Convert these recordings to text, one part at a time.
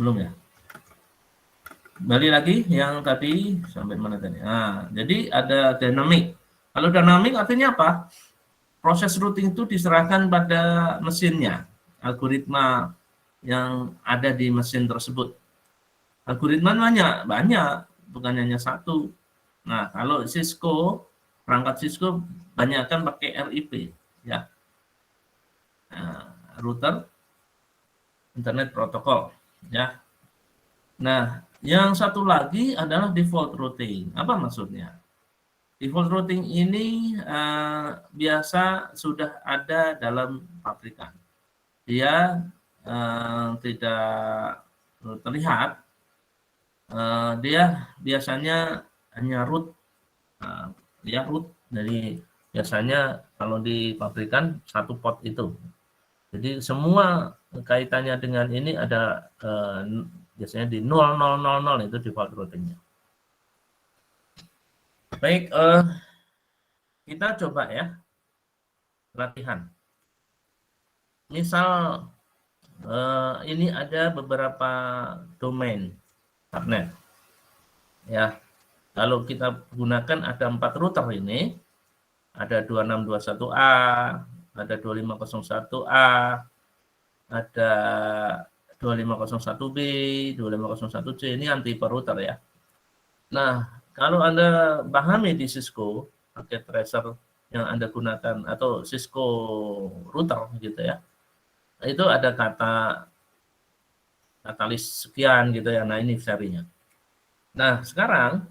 Belum ya? Balik lagi yang tadi sampai mana tadi? Nah, jadi ada dynamic. Kalau dynamic artinya apa? Proses routing itu diserahkan pada mesinnya, algoritma yang ada di mesin tersebut. Algoritma banyak, bukan hanya satu. Nah, kalau Cisco, perangkat Cisco banyak kan pakai RIP, ya, nah, router internet protokol, ya. Nah, yang satu lagi adalah default routing. Apa maksudnya? Default routing ini biasa sudah ada dalam pabrikan. Dia tidak terlihat, dia biasanya hanya root, dia root dari biasanya kalau di pabrikan satu port itu. Jadi semua kaitannya dengan ini ada biasanya di 0000 itu default routingnya. Baik, kita coba ya latihan. Misal ini ada beberapa domain subnet. Ya, kalau kita gunakan ada 4 router ini, ada 2621A, ada 2501A, ada 2501B, 2501C, ini anti router ya. Nah, kalau Anda pahami di Cisco, paket tracer yang Anda gunakan atau Cisco router gitu ya, itu ada katalis sekian gitu ya. Nah, ini serinya. Nah, sekarang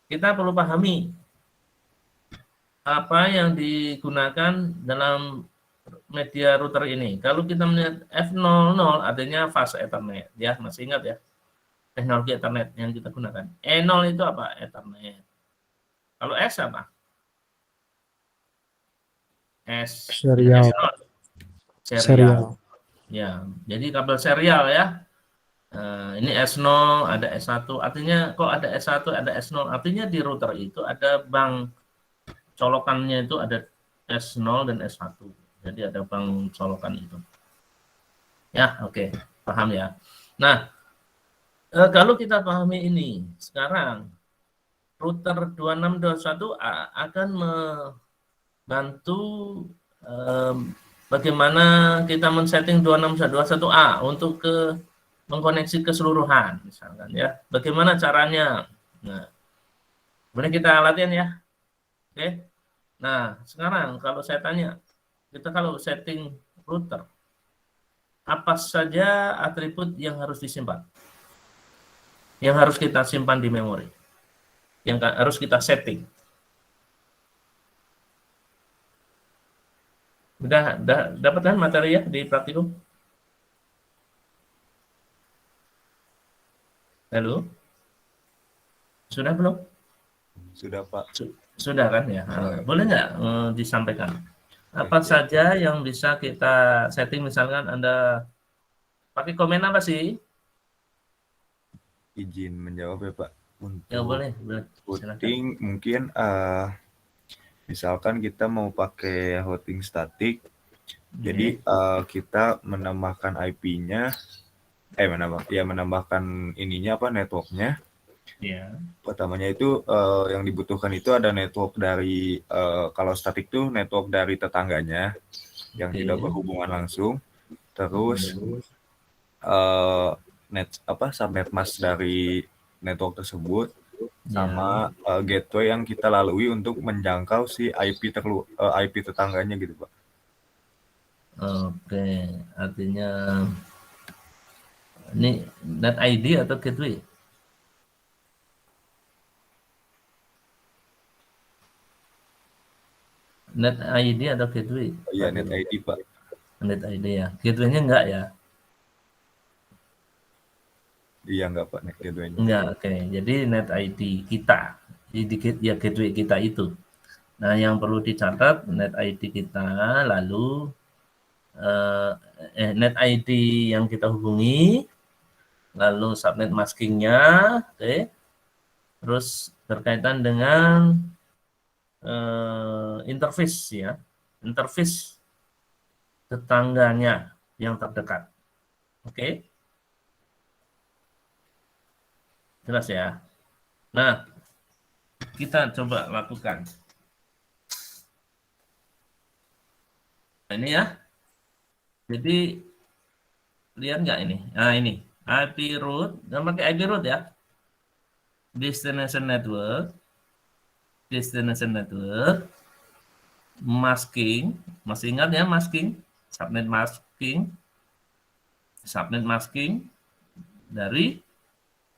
kita perlu pahami apa yang digunakan dalam media router ini. Kalau kita melihat F00 artinya fast Ethernet, ya masih ingat ya, teknologi Ethernet yang kita gunakan. E0 itu apa? Ethernet. Kalau S apa? Serial. Serial. Ya, jadi kabel serial ya. Ini S0, ada S1, artinya kok ada S1, ada S0, artinya di router itu ada bank colokannya, itu ada S0 dan S1. Jadi ada bank colokan itu. Ya, oke. Paham ya. Nah, kalau kita pahami ini, sekarang router 2621A akan membantu bagaimana kita men-setting 2621A untuk mengkoneksi keseluruhan, misalkan ya. Bagaimana caranya? Nah, kemudian kita latihan ya. Oke. Nah, sekarang kalau saya tanya, kita kalau setting router, apa saja atribut yang harus disimpan? Yang harus kita simpan di memori? Yang harus kita setting? Udah dapat kan materi ya di praktikum? Halo? Sudah belum? Sudah, Pak. Sudah kan ya? Boleh nggak disampaikan? Apa saja yang bisa kita setting, misalkan Anda pakai komen apa sih? Izin menjawab ya, Pak. Untuk Ya boleh. routing mungkin misalkan kita mau pakai routing statik, jadi kita menambahkan IP-nya, menambahkan ininya networknya. Ya. Pertamanya itu yang dibutuhkan itu ada network dari kalau statik tuh network dari tetangganya yang tidak berhubungan langsung. Terus subnet mask dari network tersebut sama gateway yang kita lalui untuk menjangkau si IP tetangganya gitu, Pak. Oke, artinya ini net ID atau gateway? Net ID atau gateway? Iya, net ID, Pak. Net ID ya. Gateway-nya enggak ya? Iya, enggak, Pak, net gateway-nya. Enggak, oke. Jadi net ID kita, ya gateway kita itu. Nah, yang perlu dicatat net ID kita, lalu net ID yang kita hubungi, lalu subnet masking-nya, oke. Terus berkaitan dengan interface ya, interface tetangganya yang terdekat. Oke. Jelas ya. Nah, kita coba lakukan. Nah, ini ya. Jadi lihat nggak ini? Nah ini IP root, dan pakai IP root ya. Destination network, masking, masih ingat ya masking, subnet masking dari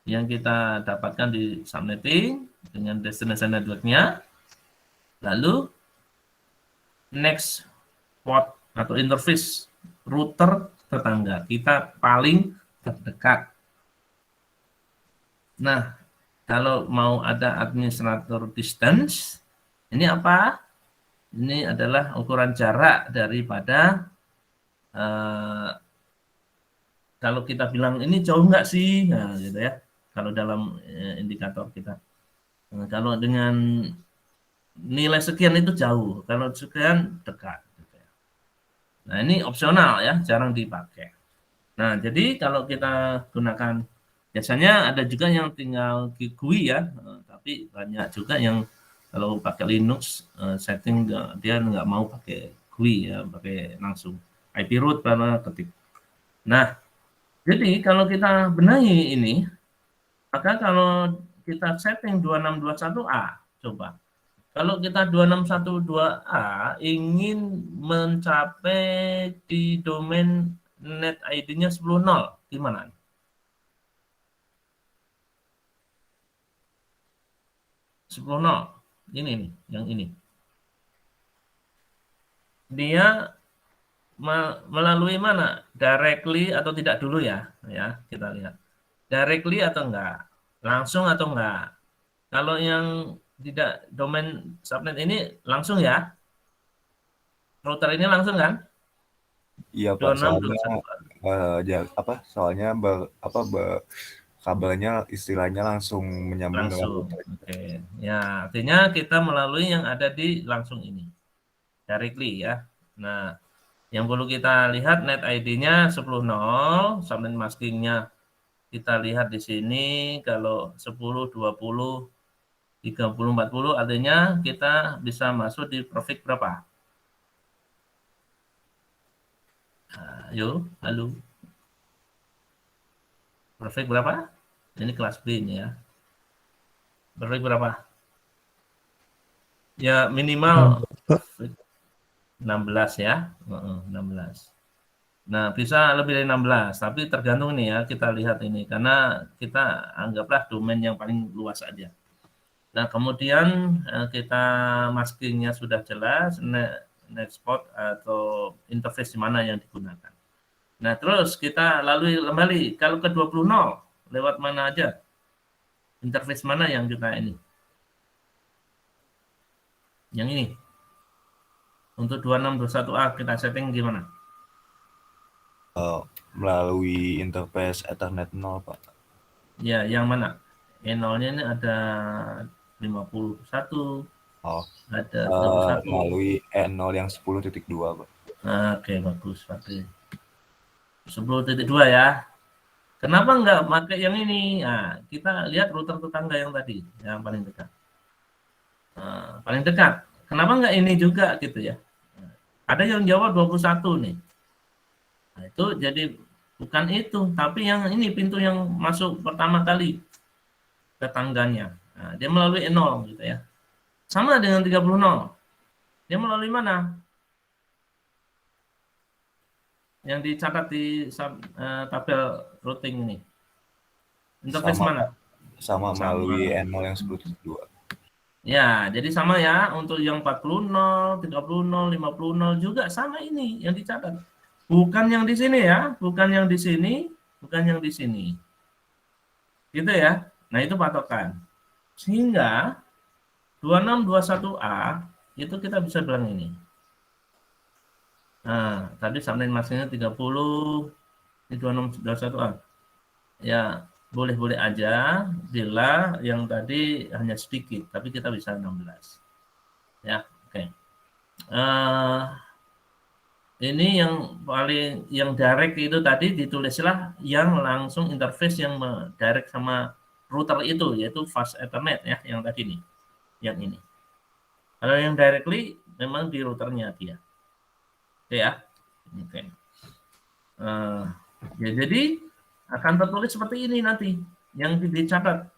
yang kita dapatkan di subnetting dengan destination networknya, lalu next port atau interface router tetangga kita paling terdekat. Nah, kalau mau ada administrator distance, ini apa? Ini adalah ukuran jarak daripada kalau kita bilang ini jauh nggak sih, nah, gitu ya. Kalau dalam indikator kita, nah, kalau dengan nilai sekian itu jauh, kalau sekian dekat. Gitu ya. Nah ini opsional ya, jarang dipakai. Nah jadi kalau kita gunakan, biasanya ada juga yang tinggal GUI ya, tapi banyak juga yang kalau pakai Linux setting dia nggak mau pakai GUI ya, pakai langsung IP root karena ketik. Nah jadi kalau kita benahi ini, maka kalau kita setting 2621A, coba. Kalau kita 2612A ingin mencapai di domain net ID-nya 10.0, gimana? Ini nih, yang ini. Dia melalui mana? Directly atau tidak dulu ya? Ya, kita lihat. Directly atau enggak? Langsung atau enggak? Kalau yang tidak domain subnet ini langsung ya? Router ini langsung kan? Iya Pak, soalnya kabelnya istilahnya langsung menyambung dengan Langsung. router. Oke. Ya, artinya kita melalui yang ada di langsung ini. Directly ya. Nah, yang perlu kita lihat net ID-nya 10.0, subnet masking-nya kita lihat di sini kalau 10, 20, 30, 40 artinya kita bisa masuk di profit berapa? Ayo, halo. Profit berapa? Ini kelas B ini ya. Profit berapa? Ya minimal 16 ya. 16. Nah, bisa lebih dari 16, tapi tergantung nih ya, kita lihat ini. Karena kita anggaplah domain yang paling luas saja. Nah, kemudian kita maskingnya sudah jelas, net spot atau interface mana yang digunakan. Nah, terus kita lalui kembali, kalau ke 20.0, lewat mana aja? Interface mana yang kita ini? Yang ini. Untuk 2621A kita setting gimana? Melalui interface Ethernet 0, Pak. Ya, yang mana? E0-nya ini ada 51, ada 31. Melalui E0 yang 10.2, Pak. Oke, bagus, Pak. 10.2 ya. Kenapa enggak pakai yang ini? Nah, kita lihat router tetangga yang tadi, yang paling dekat. Nah, paling dekat. Kenapa enggak ini juga gitu ya? Ada yang jawab 21 nih. Nah, itu jadi bukan itu, tapi yang ini pintu yang masuk pertama kali tetangganya. Nah, dia melalui 0 gitu ya. Sama dengan 30.0. Dia melalui mana? Yang dicatat di tabel routing ini. Interface mana? Sama melalui N0 yang 10.2. Ya, jadi sama ya. Untuk yang 40.0, 30.0, 50.0 juga sama ini yang dicatat. Bukan yang di sini ya, bukan yang di sini, bukan yang di sini. Gitu ya. Nah, itu patokan. Sehingga 2621A itu kita bisa bilang ini. Nah, tadi subnet maskingnya 30, ini 2621A. Ya, boleh-boleh aja bila yang tadi hanya sedikit, tapi kita bisa 16. Ya, oke. Ini yang paling direct itu tadi ditulislah yang langsung interface yang direct sama router itu, yaitu fast Ethernet ya, yang tadi nih, yang ini. Kalau yang directly memang di routernya dia. Oke ya. Oke. Ya, jadi akan tertulis seperti ini nanti yang dicatat.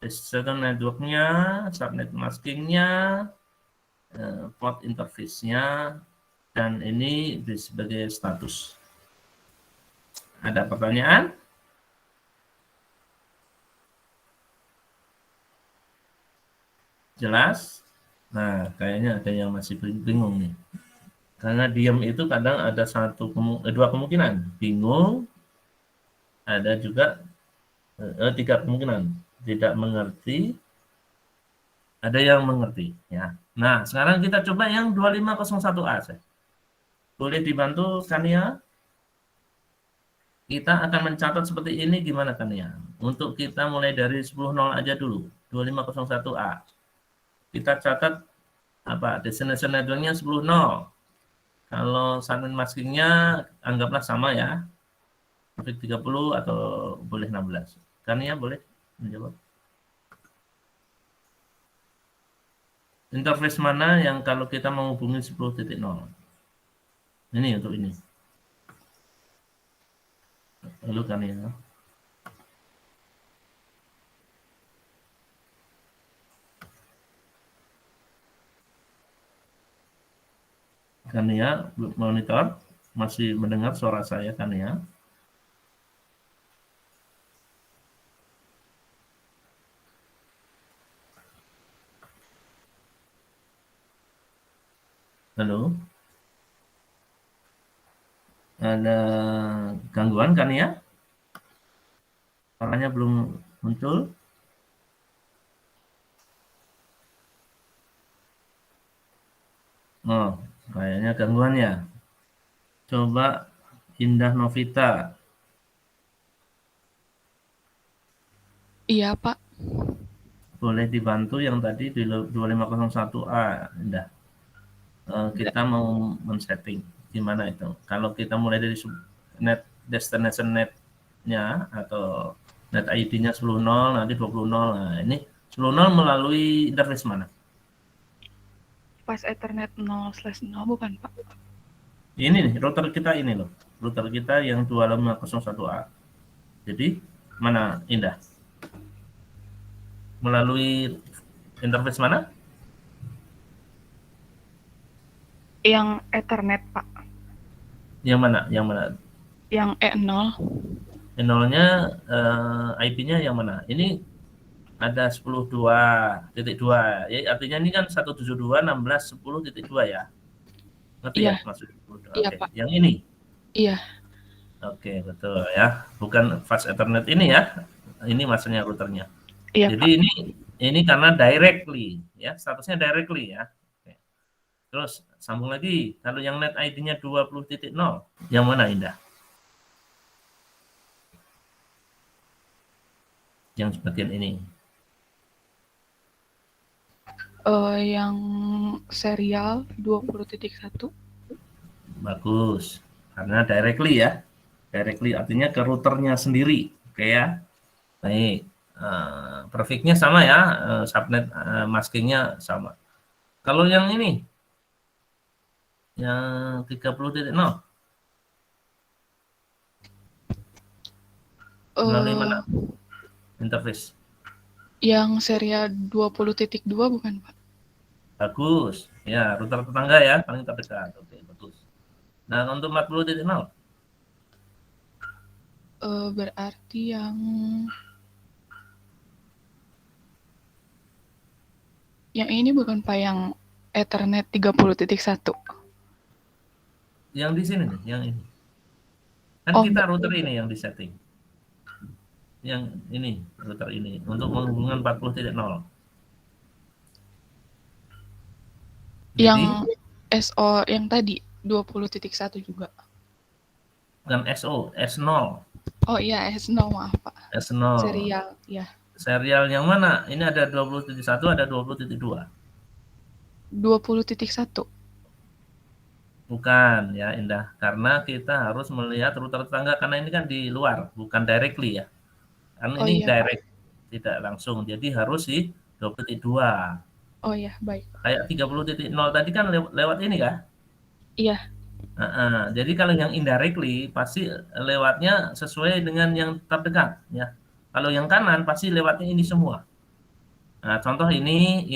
Destination network-nya, subnet masking-nya, port interface-nya, dan ini sebagai status. Ada pertanyaan? Jelas? Nah, kayaknya ada yang masih bingung nih. Karena diam itu kadang ada dua kemungkinan. Bingung, ada juga tiga kemungkinan. Tidak mengerti, ada yang mengerti. Ya. Nah, sekarang kita coba yang 2501A. Boleh dibantu Kania? Kita akan mencatat seperti ini, gimana Kania? Untuk kita mulai dari 10.0 aja dulu, 2501A. Kita catat apa? Destination network-nya 10.0. Kalau subnet masking-nya anggaplah sama ya. Traffic 30 atau boleh 16. Kania boleh menjawab. Interface mana yang kalau kita menghubungi 10.0? Ini untuk ini. Lalu Kania. Kania monitor, masih mendengar suara saya Kania? Halo? Ada gangguan Kania? Suaranya belum muncul? Oh, kayaknya gangguan ya. Coba Indah Novita. Iya, Pak. Boleh dibantu yang tadi di 2501A, Indah. Kita mau men-setting gimana itu. Kalau kita mulai dari net destination net-nya atau net ID-nya 10.0, nanti 20.0. Nah, ini 10.0 melalui interface mana? Pas Ethernet 0/0 bukan, Pak? Ini nih, router kita ini loh. Router kita yang 2501A. Jadi, mana Indah? Melalui interface mana? Yang Ethernet, Pak. Yang mana? Yang mana? Yang E0. E0-nya IP-nya yang mana? Ini ada 10.2.2. Ya, artinya ini kan 172.16.10.2 ya. Ngerti ya Iya. maksudnya? Iya, Oke. Pak. Yang ini. Iya. Oke, betul ya. Bukan fast Ethernet ini ya. Ini maksudnya routernya. Iya, Jadi Pak. ini karena directly ya, statusnya directly ya. Oke. Terus sambung lagi. Kalau yang net ID-nya 20.0, yang mana Indah? Yang bagian ini. Yang serial 20.1. Bagus. Karena directly ya. Directly artinya ke routernya sendiri. Oke ya. Baik. Prefix-nya sama ya. Subnet masking-nya sama. Kalau yang ini yang 30.0 melalui mana interface? Yang serial 20.2 bukan, Pak? Bagus. Ya, router tetangga ya, paling terdekat. Oke, bagus. Nah, untuk 40.0? Berarti yang ini bukan, Pak, yang Ethernet 30.1. Yang di sini nih, yang ini. Kan Oh, kita router ini yang disetting. Yang ini, router ini untuk menghubungkan 40.0. Yang SO yang tadi 20.1 juga. Bukan SO, S0. Oh iya, S0, maaf Pak. S0. Serial, ya. Serial yang mana? Ini ada 20.1, ada 20.2. 20.1. Bukan ya Indah, karena kita harus melihat router tetangga karena ini kan di luar, bukan directly ya. Karena Oh ini iya, direct. Pak. tidak langsung. Jadi harus di 20.2. Oh ya, baik. Kayak 30.0 tadi kan lewat ini kah? Iya, Jadi kalau yang indirectly pasti lewatnya sesuai dengan yang terdekat ya. Kalau yang kanan pasti lewatnya ini semua. Nah, contoh ini,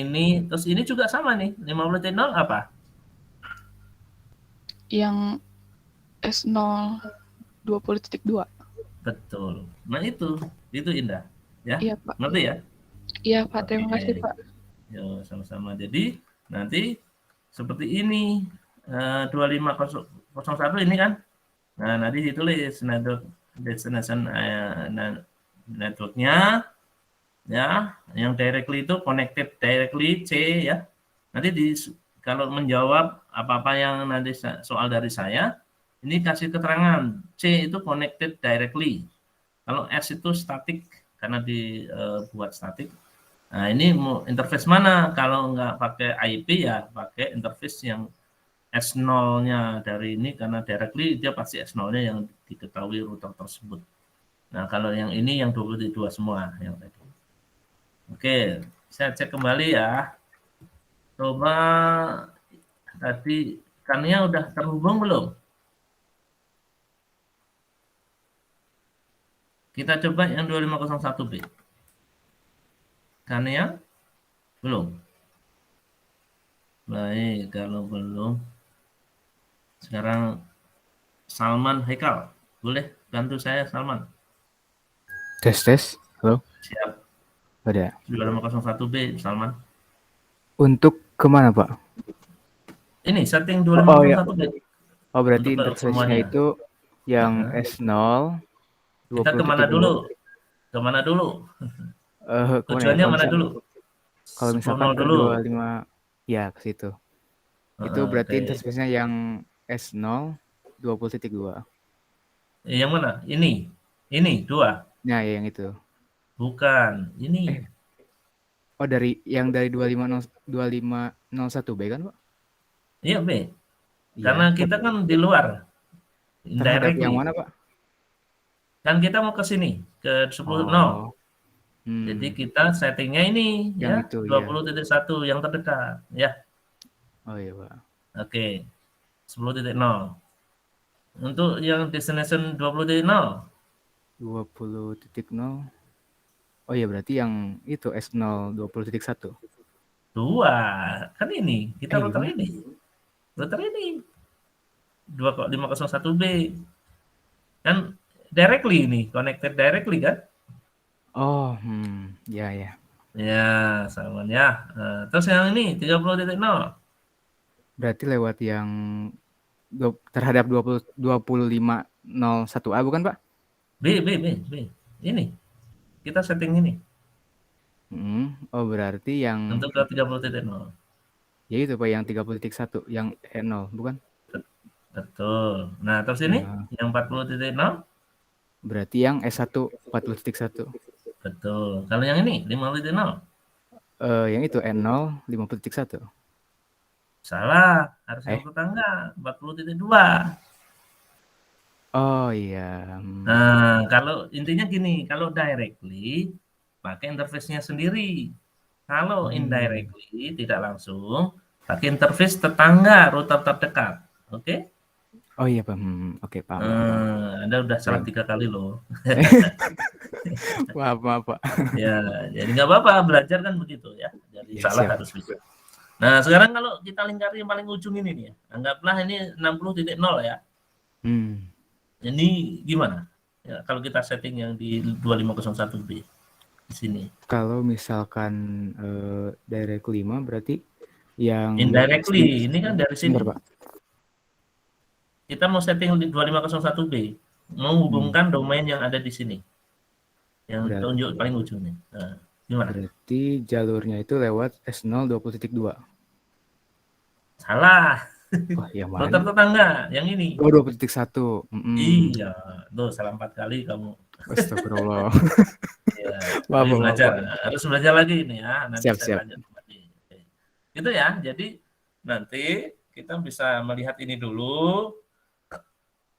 terus ini juga sama nih, 50.0 apa? yang S0 20.2. Betul. Nah itu Indah. Ya, Iya, Pak. ngerti ya? Iya, Pak. Terima Oke. kasih, Pak. Yo, sama-sama. Jadi nanti seperti ini 25001 ini kan. Nah, nanti ditulis destination networknya ya, yang directly itu connected directly C ya. Nanti kalau menjawab apa-apa yang nanti soal dari saya, ini kasih keterangan C itu connected directly. Kalau S itu static karena dibuat static. Nah, ini mau interface mana? Kalau nggak pakai IP ya pakai interface yang S0-nya dari ini, karena directly dia pasti S0-nya yang diketahui router tersebut. Nah, kalau yang ini yang 22 semua yang tadi. Oke, saya cek kembali ya. Coba tadi ikannya udah terhubung belum? Kita coba yang 2501B. Ikannya belum. Baik, kalau belum. Sekarang Salman Haikal. Boleh bantu saya, Salman? Tes. Halo, Siap. ada. 2501B, Salman. Untuk kemana, Pak? Ini setting Oh, ya. 2501B. Oh, berarti Untuk interface-nya semuanya. itu yang S0 Kita kemana 20.2. dulu? Kemana dulu? Kemana Tujuannya ya? mana dulu? Kalau misalkan 10.0 ke dulu. 25, ya ke situ. Itu berarti Oke. interface-nya yang S0 20.2. Yang mana? Ini 2. Nah, ya yang itu. Bukan, ini. Oh, dari 2501B kan, Pak? Iya, B. Iya. Karena kita kan di luar. Terhadap Indirectly. yang mana, Pak? Kan kita mau ke sini, ke 10.0. Oh. Jadi kita settingnya ini Yang ya, itu, 20.1 yang terdekat ya. Oh iya, Pak. Oke. 10.0. Untuk yang destination 20.0. 20.0. Oh iya, berarti yang itu S0 20.1. 2. Kan ini, kita router Gimana? ini. Router ini. 2501B. Kan directly ini, connected directly kan? Oh, ya. Ya, sama ya. Terus yang ini 30.0. Berarti lewat yang terhadap 2501A bukan, Pak? B. Ini. Kita setting ini. Oh, berarti yang Untuk ke 30.0. ya itu, Pak, yang 30.1, yang E0, bukan? Betul. Nah, terus ini yang 40.0. Berarti yang S1 40.1. Betul. Kalau yang ini 50.0. Yang itu N0 50.1. Salah, harus yang tetangga 40.2. Oh iya. Nah, kalau intinya gini, kalau directly pakai interface-nya sendiri. Kalau indirectly tidak langsung pakai interface tetangga router terdekat. Oke? Oh iya, Pak. Oke, Pak. Anda udah salah 3 kali loh. Maaf, Pak. Ya, jadi nggak apa-apa, belajar kan begitu ya. Jadi Ya, salah siap. harus bisa. Nah, sekarang kalau kita lingkari yang paling ujung ini nih ya. Anggaplah ini 60.0 ya. Ini gimana? Ya, kalau kita setting yang di 2501B di sini. Kalau misalkan direct 5 berarti yang Indirectly, ini kan dari sini. Bentar, Pak. Kita mau setting di 2501B, menghubungkan domain yang ada di sini. Yang tunjuk paling ujungnya. Nah, gimana? Berarti jalurnya itu lewat S0 20.2. Salah. Wah, yang mana? Router tetangga, yang ini. Oh, 20.1. Iya, tuh salah 4 kali kamu. Astagfirullah. Ya, Maaf, belajar. Pak. Harus belajar lagi ini ya. Nanti Siap. saya lanjut lagi. Itu ya. Jadi nanti kita bisa melihat ini dulu.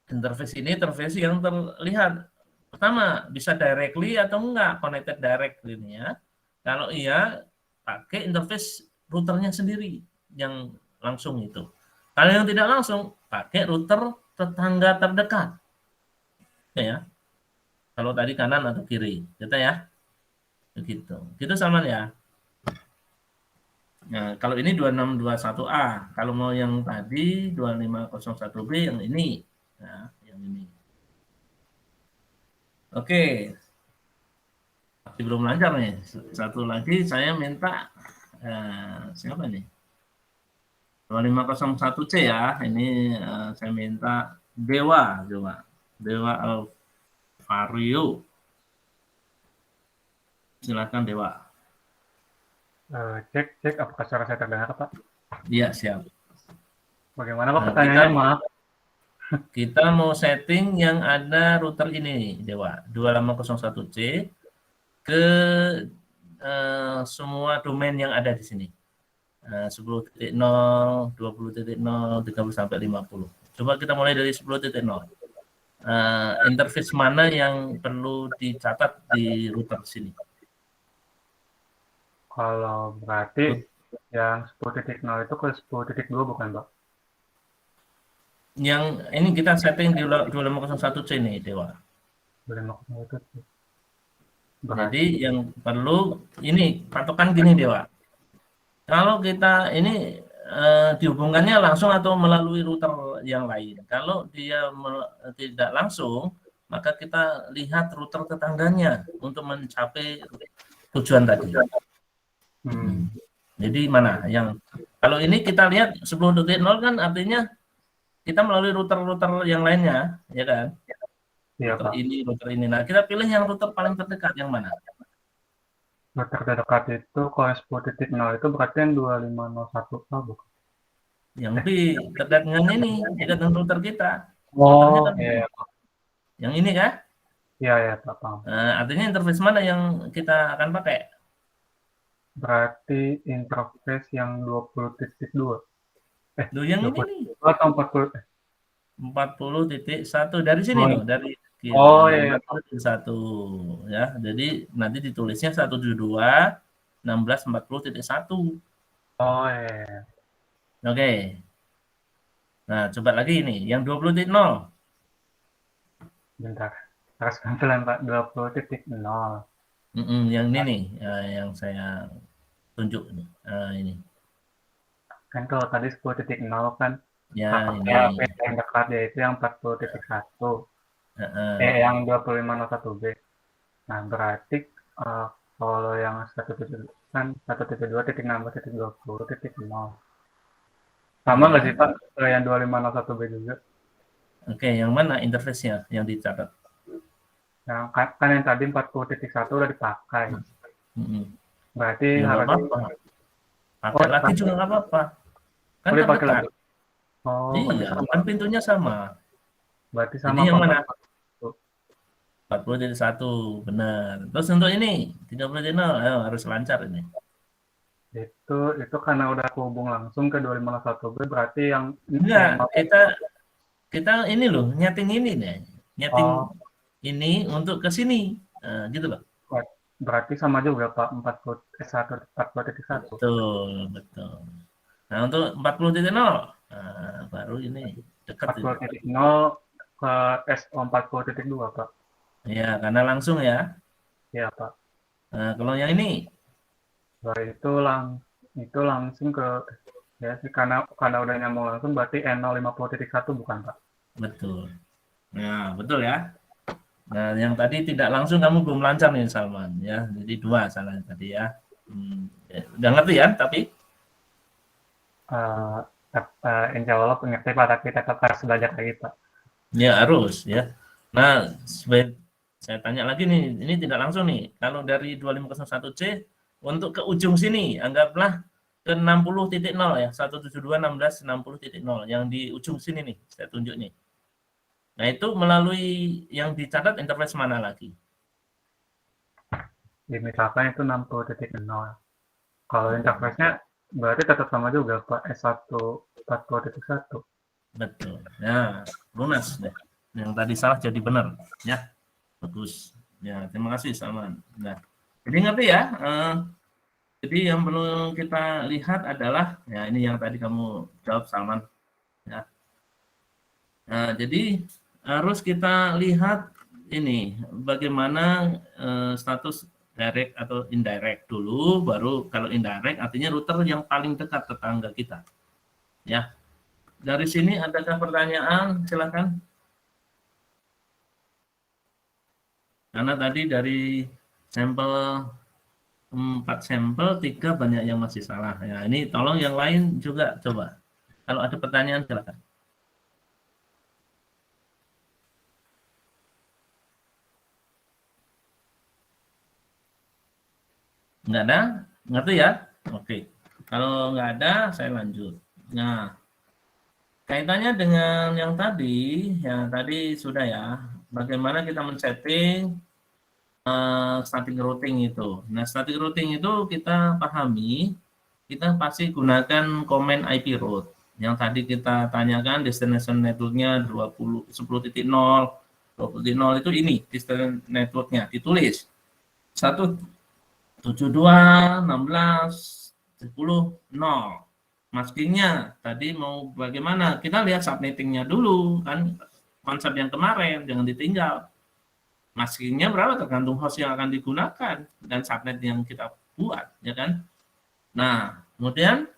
Interface ini interface yang terlihat Pertama, bisa directly atau enggak, connected directly ya. Kalau iya, pakai interface routernya sendiri yang langsung itu. Kalau yang tidak langsung, pakai router tetangga terdekat. Oke ya. Kalau tadi kanan atau kiri, gitu ya. Begitu. Gitu sama ya. Nah, kalau ini 2621A, kalau mau yang tadi 2501B yang ini. Nah, yang ini. Oke. Masih belum lancar nih. Satu lagi saya minta siapa nih? 2501C ya. Ini saya minta Dewa coba. Dewa Alvario. Silakan Dewa. Cek apakah suara saya terdengar, Pak? Iya, siap. Bagaimana Pak Nah, pertanyaannya? Maaf. Kita mau setting yang ada router ini, Dewa, 2501C ke semua domain yang ada di sini. 10.0, 20.0, 30 sampai 50. Coba kita mulai dari 10.0. Interface mana yang perlu dicatat di router sini? Kalau berarti yang 10.0 itu ke 10.2 bukan, Pak? Yang ini kita setting di 2501C ini, Dewa. Boleh maksudnya itu. Jadi yang perlu ini patokan gini, Dewa. Kalau kita ini dihubungkannya langsung atau melalui router yang lain. Kalau dia tidak langsung, maka kita lihat router tetangganya untuk mencapai tujuan tadi. Jadi mana yang kalau ini kita lihat 10.0 kan artinya kita melalui router-router yang lainnya, ya kan? Iya, Pak. Router ini. Nah, kita pilih yang router paling terdekat yang mana? Router terdekat itu kalau 10.0 itu berarti yang 2501 bukan? Yang B terdekat dengan ini, dekat dengan router kita. Oh, kan iya. Yang ini kan? Iya, Pak, paham. Artinya interface mana yang kita akan pakai? Berarti interface yang 20.2. Yang 20, ini nih. Atau 40. 40.1 dari sini loh, dari kiri. Oh, iya. 1 ya. Jadi nanti ditulisnya 172 1640.1. Oh, iya. Oke. Nah, coba lagi ini yang 20.0. Bentar. Harus pelan Pak. 20.0. Yang ini nih, yang saya tunjuk nih. Ini. Kan kalau tadi 10.0 kan Ya, ini. yang dekat yaitu yang 40.1. Yang 2501B. Nah, berarti kalau yang 1.2 kan 1.2.16.20.0. Sama nggak sih Pak yang 2501B juga? Oke, yang mana interface-nya yang dicatat? Yang kan yang tadi 40.1 udah dipakai. Berarti ya, harus pakai lagi juga nggak apa-apa. Kan pakai lagi. Iya, kan pintunya sama. Berarti sama. Jadi yang mana? 40.1, benar. Terus untuk ini 30.0 harus lancar ini. Itu karena udah hubung langsung ke 2501B, berarti yang enggak, kita ini loh, nyeting ini nih. Nyeting ini untuk ke sini. Gitu loh. Berarti sama juga Pak, 40.1. Betul. Nah, untuk 40.0 baru ini dekat 40.0 ke SO 40.2 Pak. Ya, karena langsung ya. Iya Pak. Nah, kalau yang ini itu langsung ke ya sih karena udah nyambung langsung berarti N050.1 bukan Pak? Betul. Nah, betul ya. Nah, yang tadi tidak langsung kamu belum lancar nih Salman ya. Jadi 2 salah tadi ya. Udah ngerti ya tapi Insya Allah pengerti Pak, tapi tetap harus belajar lagi Pak. Ya harus ya. Nah, saya tanya lagi nih, ini tidak langsung nih. Kalau dari 2501C untuk ke ujung sini, anggaplah ke 60.0 ya, 172.16.60.0 yang di ujung sini nih, saya tunjuk nih. Nah, itu melalui yang dicatat interface mana lagi? Misalkan itu 60.0. Kalau interface-nya berarti tetap sama juga Pak, S1 40.1. Betul. Nah, lunas deh. Yang tadi salah jadi benar ya. Bagus. Ya, terima kasih Salman. Nah, jadi ngerti ya. Jadi yang perlu kita lihat adalah, ya ini yang tadi kamu jawab Salman. Ya. Nah, jadi harus kita lihat ini bagaimana status direct atau indirect dulu, baru kalau indirect artinya router yang paling dekat tetangga kita. Ya. Dari sini adakah pertanyaan? Silakan. Karena tadi dari sampel 4 sampel, 3 banyak yang masih salah. Ya, ini tolong yang lain juga coba. Kalau ada pertanyaan silakan. Nggak ada? Ngerti ya? Oke. Kalau nggak ada, saya lanjut. Nah, kaitannya dengan yang tadi sudah ya. Bagaimana kita men-setting static routing itu. Nah, static routing itu kita pahami, kita pasti gunakan command IP route. Yang tadi kita tanyakan destination network-nya 10.0, 20.0 itu ini destination network-nya ditulis. 172.16.10.0. Masking-nya tadi mau bagaimana? Kita lihat subnetting-nya dulu kan, konsep yang kemarin jangan ditinggal. Masking-nya berapa tergantung host yang akan digunakan dan subnet yang kita buat, ya kan? Nah, kemudian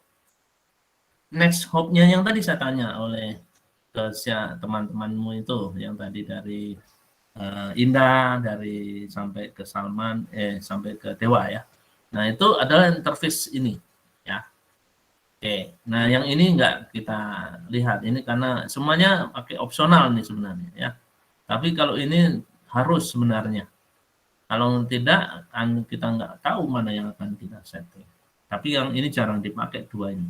next hop-nya yang tadi saya tanya oleh ke teman-temanmu itu, yang tadi dari Indah, dari sampai ke Salman, sampai ke Dewa ya. Nah, itu adalah interface ini, ya. Oke, nah yang ini enggak kita lihat, ini karena semuanya pakai opsional nih sebenarnya, ya. Tapi kalau ini harus sebenarnya. Kalau tidak, kan kita nggak tahu mana yang akan kita setting. Tapi yang ini jarang dipakai dua ini,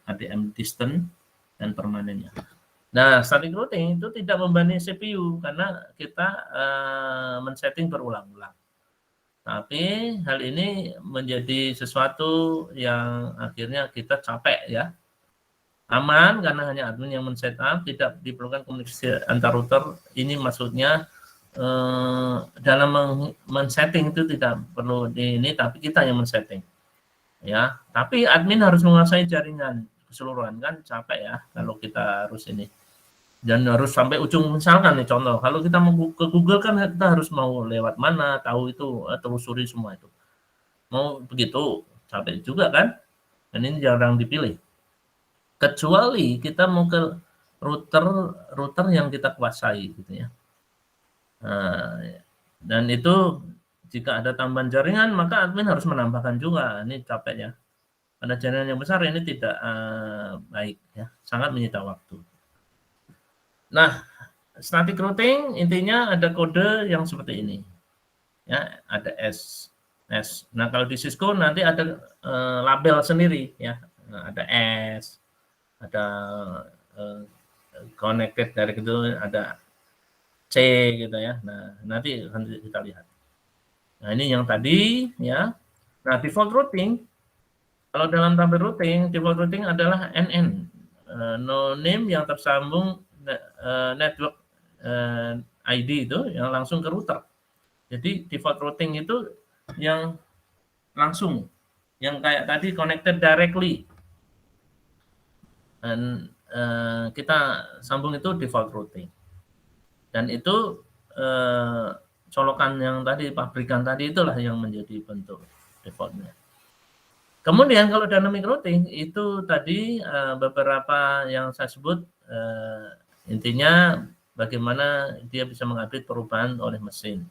ADM distant dan permanennya. Nah, static routing itu tidak membebani CPU karena kita men-setting berulang-ulang. Tapi hal ini menjadi sesuatu yang akhirnya kita capek ya. Aman karena hanya admin yang men-setup, tidak diperlukan komunikasi antar router. Ini maksudnya dalam men-setting itu tidak perlu ini, tapi kita yang men-setting ya. Tapi admin harus menguasai jaringan keseluruhan, kan capek ya kalau kita harus ini, dan harus sampai ujung. Misalkan nih contoh, kalau kita mau ke Google kan kita harus mau lewat mana, tahu itu, telusuri semua itu, mau begitu capek juga kan, dan ini jarang dipilih kecuali kita mau ke router yang kita kuasai gitu ya. Dan itu jika ada tambahan jaringan maka admin harus menambahkan juga. Ini capek ya. Pada jaringan yang besar ini tidak baik ya, sangat menyita waktu. Nah, static routing intinya ada kode yang seperti ini. Ya, ada S. Nah, kalau di Cisco nanti ada label sendiri ya. Nah, ada S, ada connected dari itu, ada C gitu ya. Nah, nanti kita lihat. Nah, ini yang tadi ya. Nah, default routing, kalau dalam tabel routing, default routing adalah NN, no name yang tersambung network ID itu yang langsung ke router. Jadi default routing itu yang langsung, yang kayak tadi connected directly. Dan kita sambung itu default routing. Dan itu colokan yang tadi, pabrikan tadi itulah yang menjadi bentuk defaultnya. Kemudian kalau dynamic routing itu tadi beberapa yang saya sebut, intinya bagaimana dia bisa mengupdate perubahan oleh mesin.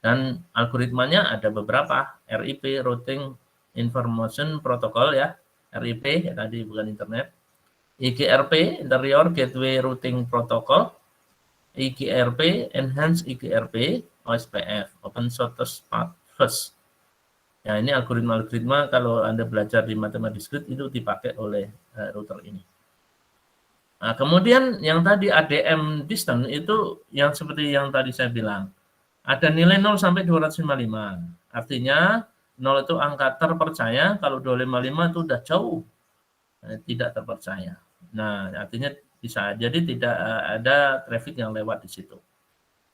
Dan algoritmanya ada beberapa, RIP, Routing Information Protocol ya, RIP ya tadi bukan internet, IGRP, Interior Gateway Routing Protocol, IGRP, Enhanced IGRP, OSPF, Open Shortest Path First. Ya, ini algoritma-algoritma kalau Anda belajar di matematika diskrit itu dipakai oleh router ini. Nah, kemudian yang tadi ADM distant itu yang seperti yang tadi saya bilang. Ada nilai 0 sampai 255. Artinya 0 itu angka terpercaya, kalau 255 itu udah jauh tidak terpercaya. Nah, artinya bisa jadi tidak ada traffic yang lewat di situ.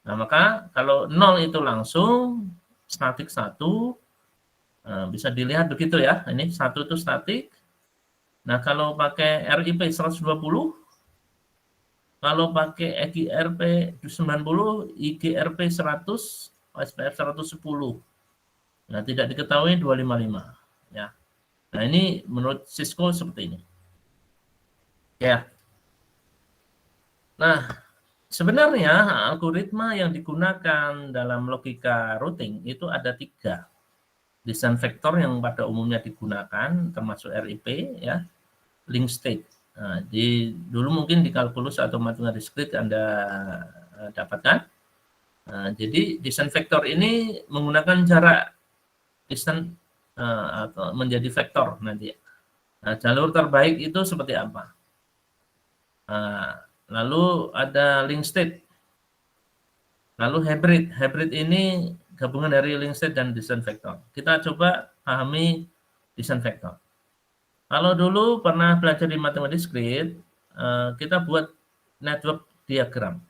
Nah, maka kalau 0 itu langsung statik 1, bisa dilihat begitu ya. Ini 1 itu statik. Nah, kalau pakai RIP 120, kalau pakai EGRP 90, IGRP 100, SPF 110. Nah, tidak diketahui 255 ya. Nah, ini menurut Cisco seperti ini. Ya. Nah, sebenarnya algoritma yang digunakan dalam logika routing itu ada 3. Desain vektor yang pada umumnya digunakan termasuk RIP ya, link state. Nah, dulu mungkin di kalkulus atau matematika diskrit Anda dapatkan. Nah, jadi desain vektor ini menggunakan jarak distant atau menjadi vektor nanti. Nah, jalur terbaik itu seperti apa? Nah, lalu ada link state. Lalu hybrid. Hybrid ini gabungan dari link state dan desain vektor. Kita coba pahami desain vektor. Kalau dulu pernah belajar di matematika diskrit, kita buat network diagram.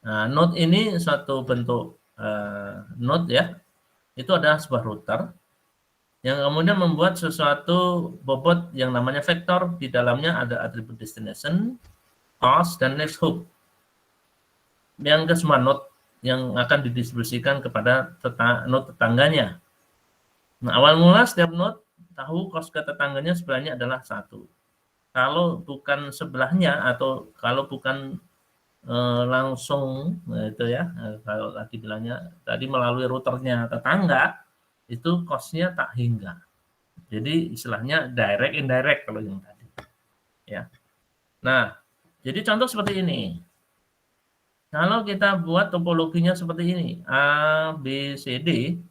Nah, node ini suatu bentuk node ya. Itu adalah sebuah router yang kemudian membuat sesuatu bobot yang namanya vektor. Di dalamnya ada atribut destination, cost, dan next hop. Yang ke semua node yang akan didistribusikan kepada node tetangganya. Nah, awal mula setiap node tahu cost ke tetangganya sebelahnya adalah 1. Kalau bukan sebelahnya atau kalau bukan langsung itu ya, kalau tadi bilangnya tadi melalui routernya tetangga, itu cost-nya tak hingga. Jadi istilahnya direct indirect kalau yang tadi. Ya. Nah, jadi contoh seperti ini. Kalau kita buat topologinya seperti ini, A, B, C, D,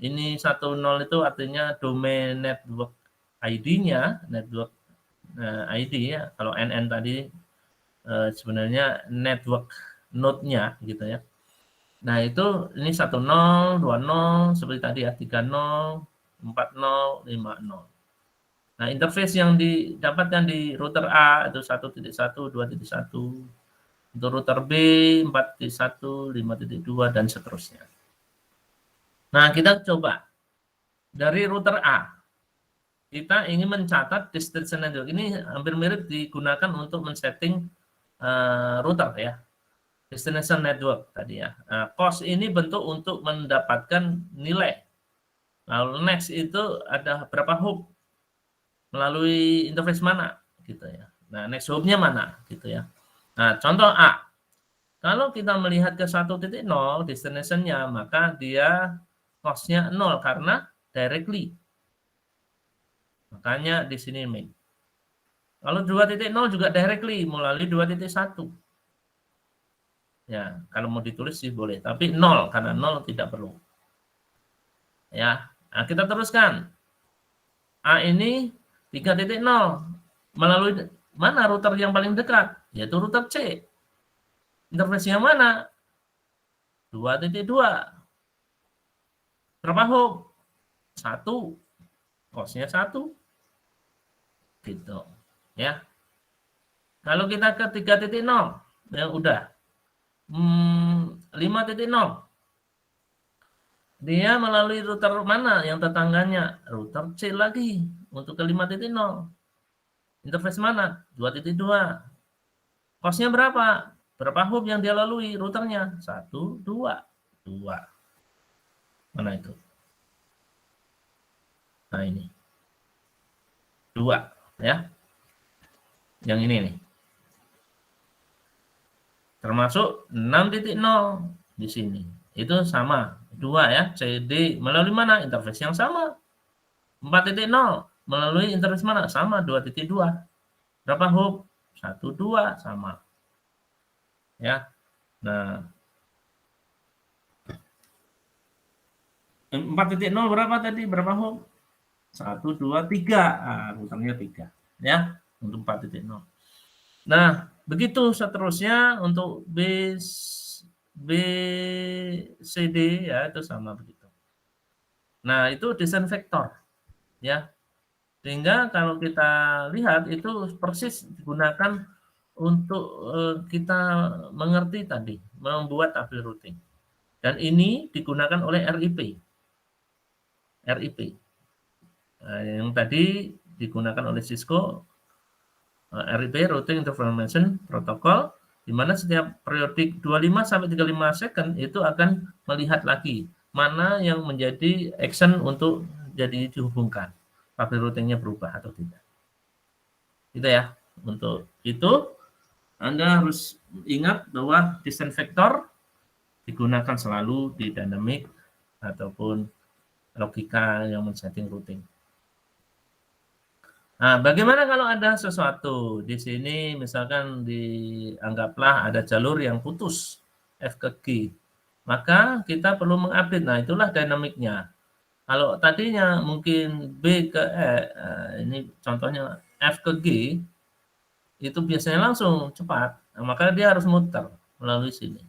ini 10 itu artinya domain network ID-nya, network ID ya. Kalau NN tadi sebenarnya network node-nya gitu ya. Nah, itu ini 10, 20 seperti tadi ya, 30, 40, 50. Nah, interface yang didapatkan di router A itu 1.1, 2.1. Untuk router B 4.1, 5.2 dan seterusnya. Nah, kita coba dari router A. Kita ingin mencatat destination network. Ini hampir mirip digunakan untuk men-setting router ya. Destination network tadi ya. Nah, cost ini bentuk untuk mendapatkan nilai. Lalu next itu ada berapa hop melalui interface mana gitu ya. Nah, next hop-nya mana gitu ya. Nah, contoh A. Kalau kita melihat ke 1.0 destination-nya, maka dia cost-nya 0 karena directly. Makanya di sini min. Kalau 2.0 juga directly melalui 2.1. Ya, kalau mau ditulis sih boleh, tapi 0 karena 0 tidak perlu. Ya, nah kita teruskan. A ini 3.0 melalui mana router yang paling dekat? Yaitu router C. Interface yang mana? 2.2. Berapa hop? 1. Cost-nya 1. Gitu. Ya. Kalau kita ke 3.0, ya udah. 5.0. Dia melalui router mana yang tetangganya? Router C lagi untuk ke 5.0. Interface mana? 2.2. Cost-nya berapa? Berapa hop yang dia lalui routernya? 1, 2. 2. Mana itu? Nah ini. 2. Ya. Yang ini nih. Termasuk 6.0 di sini. Itu sama. 2 ya. CD melalui mana? Interface yang sama. 4.0 melalui interface mana? Sama. 2.2. Berapa hop? 1, 2. Sama. Ya. Nah. 4.0 berapa tadi? Berapa hop? 1, 2, 3. Ah, routernya 3. Ya. Untuk 4.0. Nah, begitu seterusnya untuk BCD ya itu sama begitu. Nah, itu desain vektor ya. Sehingga kalau kita lihat itu persis digunakan untuk kita mengerti tadi, membuat tabel routing. Dan ini digunakan oleh RIP. Nah, yang tadi digunakan oleh Cisco, RIP, Routing Information Protocol, di mana setiap periodik 25 sampai 35 second itu akan melihat lagi mana yang menjadi action untuk jadi dihubungkan. Tabel routingnya berubah atau tidak. Gitu ya. Untuk itu Anda harus ingat bahwa desain vektor digunakan selalu di dynamic ataupun logika yang men-setting routing. Nah, bagaimana kalau ada sesuatu di sini, misalkan dianggaplah ada jalur yang putus F ke G, maka kita perlu mengupdate. Nah, itulah dinamiknya. Kalau tadinya mungkin B ke E, ini contohnya F ke G, itu biasanya langsung cepat, nah, maka dia harus muter melalui sini.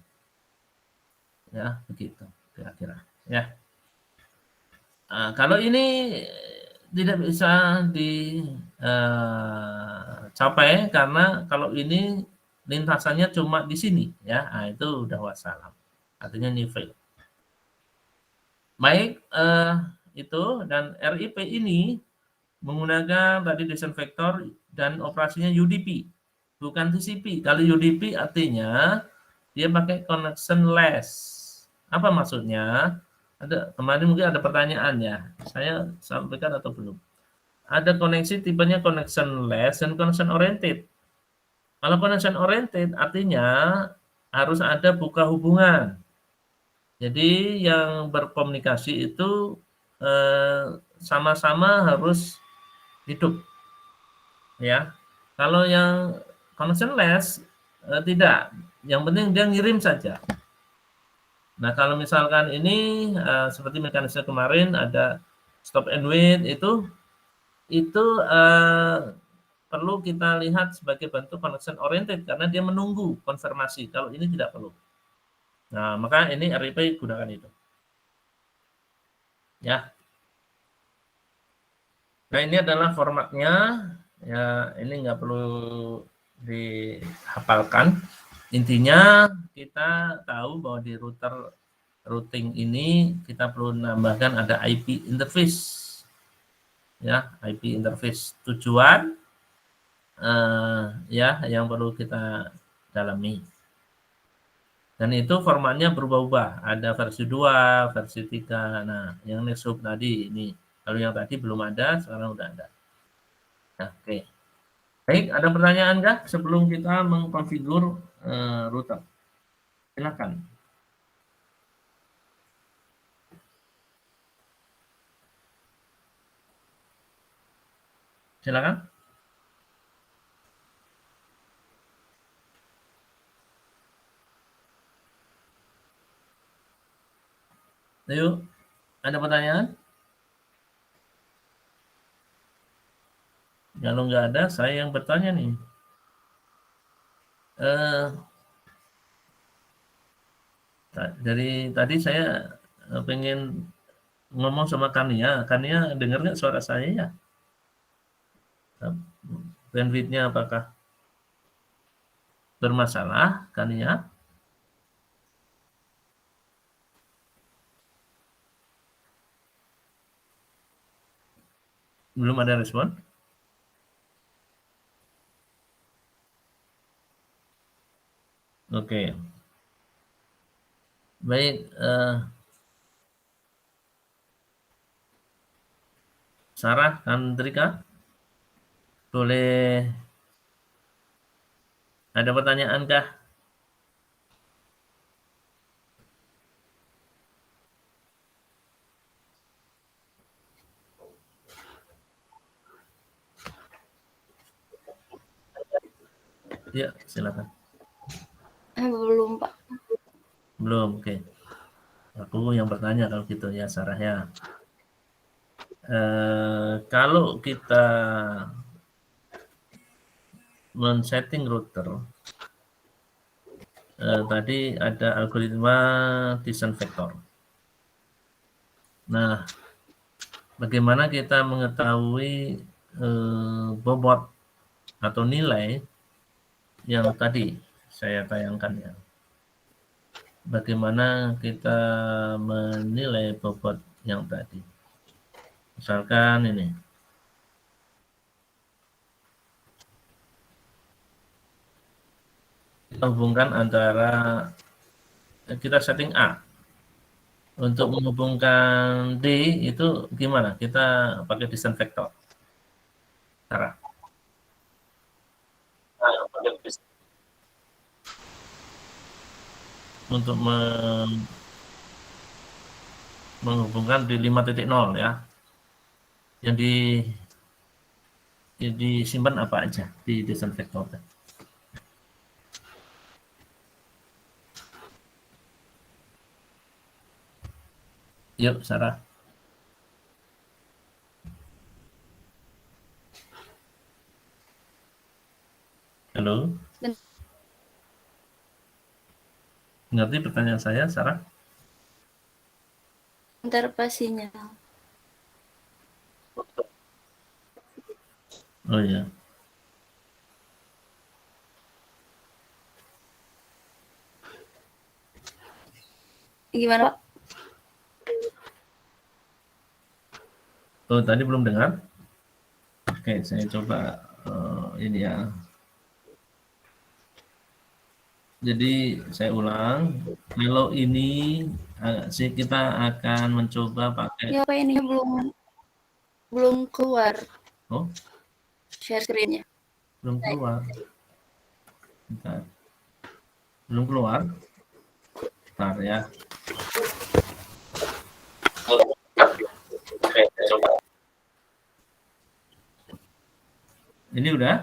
Ya, begitu kira-kira. Ya. Nah, kalau ini tidak bisa dicapai karena kalau ini lintasannya cuma di sini, ya, nah, itu udah wassalam, artinya ini fail. Baik, itu dan RIP ini menggunakan tadi desain vektor dan operasinya UDP, bukan TCP. Kalau UDP artinya dia pakai connectionless. Apa maksudnya? Ada kemarin mungkin ada pertanyaan ya, saya sampaikan atau belum. Ada koneksi tipenya connectionless dan connection oriented. Kalau connection oriented artinya harus ada buka hubungan. Jadi yang berkomunikasi itu sama-sama harus hidup, ya. Kalau yang connectionless tidak, yang penting dia ngirim saja. Nah, kalau misalkan ini seperti mekanisme kemarin ada stop and wait, itu perlu kita lihat sebagai bentuk connection oriented karena dia menunggu konfirmasi. Kalau ini tidak perlu. Nah, maka ini RIP gunakan itu. Ya. Nah, ini adalah formatnya. Ya, ini nggak perlu dihafalkan. Intinya kita tahu bahwa di router routing ini kita perlu menambahkan ada IP interface, ya, IP interface tujuan, ya, yang perlu kita dalami. Dan itu formatnya berubah-ubah, ada versi 2, versi 3. Nah, yang Nextloop tadi ini, kalau yang tadi belum ada, sekarang udah ada. Nah, oke. Baik, ada pertanyaan kah sebelum kita mengkonfigur router? Silakan. Silakan. Ayo, ada pertanyaan? Kalau nggak ada, saya yang bertanya nih. Dari tadi saya pengen ngomong sama Kania. Kania dengar nggak suara saya ya? Bandwidth-nya apakah bermasalah, Kania? Belum ada respon? Oke. Baik, Sarah Kandrika, boleh ada pertanyaan kah? Ya, silakan. Belum, Pak. Belum, oke. Aku yang bertanya kalau gitu ya, Sarah ya. Kalau kita men-setting router, tadi ada algoritma desain vektor. Nah, bagaimana kita mengetahui bobot atau nilai yang tadi saya tayangkan ya. Bagaimana kita menilai bobot yang tadi. Misalkan ini. Kita hubungkan antara, kita setting A. Untuk menghubungkan D itu gimana? Kita pakai distance vector. Cara. Untuk menghubungkan di 5.0 ya. Yang disimpan apa aja di distance vector. Yuk, Sarah. Halo. Ngerti pertanyaan saya, Sarah? Interpretasinya. Oh iya. Gimana, Pak? Oh, tadi belum dengar? Oke, saya coba ini ya. Jadi saya ulang. Kalau ini kita akan mencoba pakai. Ya, Pak, ini belum keluar Oh, share screen-nya. belum keluar. Bentar. Belum keluar. Bentar ya. Oke, coba. Ini udah?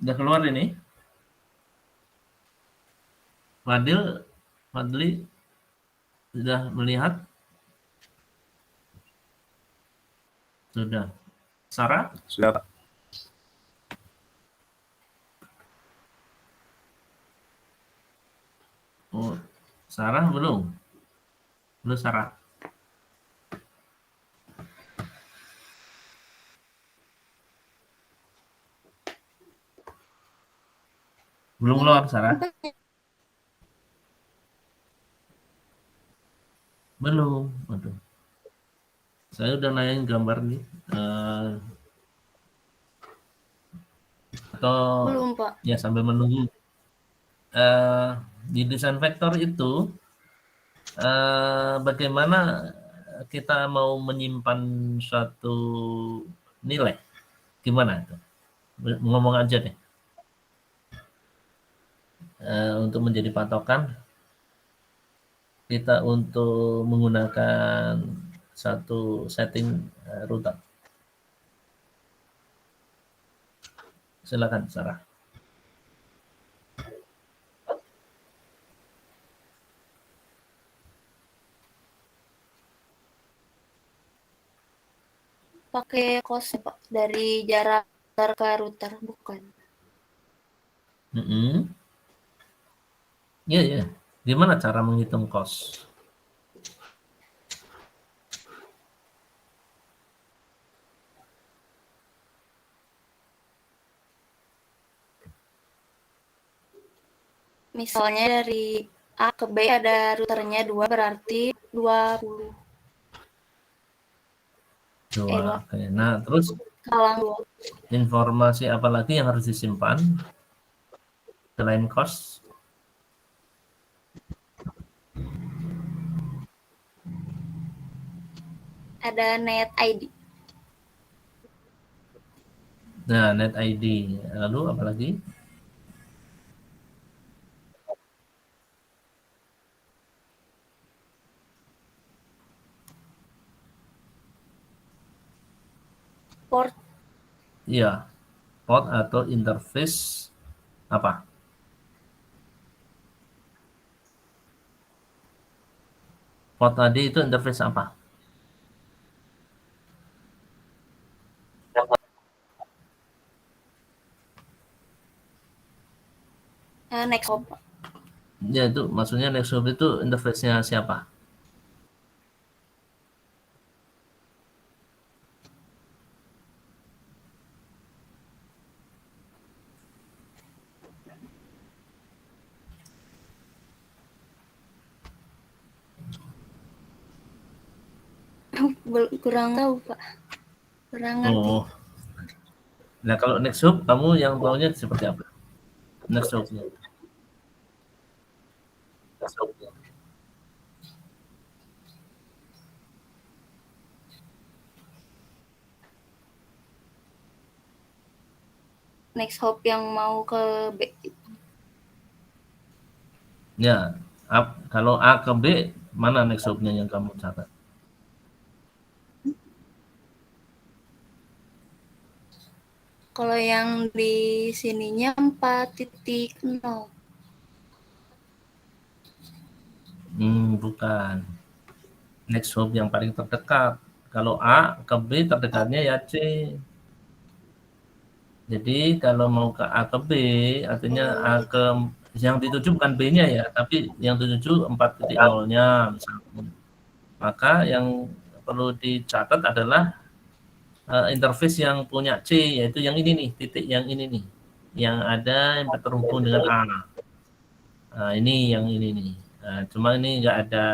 Udah keluar ini? Fadli sudah melihat? Sudah. Sarah? Sudah, Pak. Oh, Sarah belum? Belum, Sarah. Belum keluar, Sarah? Belum. Aduh. Saya udah nanyain gambar nih. Atau Belum, Pak. ya sambil menunggu. Di desain vektor itu bagaimana kita mau menyimpan suatu nilai? Gimana itu? Ngomong aja deh. Untuk menjadi patokan kita untuk menggunakan satu setting router. Silakan, Sarah. Pakai cost, Pak, dari jarak router ke router, bukan. Iya, ya. Gimana cara menghitung cost? Misalnya dari A ke B ada routernya 2, berarti 20. Oke. Nah, terus Kalang 2. informasi apa lagi yang harus disimpan selain cost? Ada net ID. Nah, net ID. Lalu apa lagi? Port. Iya. Port atau interface apa? Port tadi itu interface apa? Next hop. Ya, itu maksudnya Nextcloud itu interface-nya siapa? Kurang tahu, Pak. Kurang ngerti. Oh, nah kalau next hop kamu yang maunya seperti apa? Next hopnya. Next hopnya. Next hop yang mau ke B. Ya, kalau A ke B, mana next hopnya yang kamu catat? Kalau yang di sininya 4.0. Bukan. Next hop yang paling terdekat. Kalau A ke B terdekatnya ya C. Jadi kalau mau ke A ke B, artinya A ke yang dituju bukan B-nya ya, tapi yang dituju 4.0-nya misalnya. Maka yang perlu dicatat adalah interface yang punya C, yaitu yang ini nih, titik yang ini nih, yang ada yang terhubung dengan A. Nah, ini yang ini nih. Nah, cuma ini nggak ada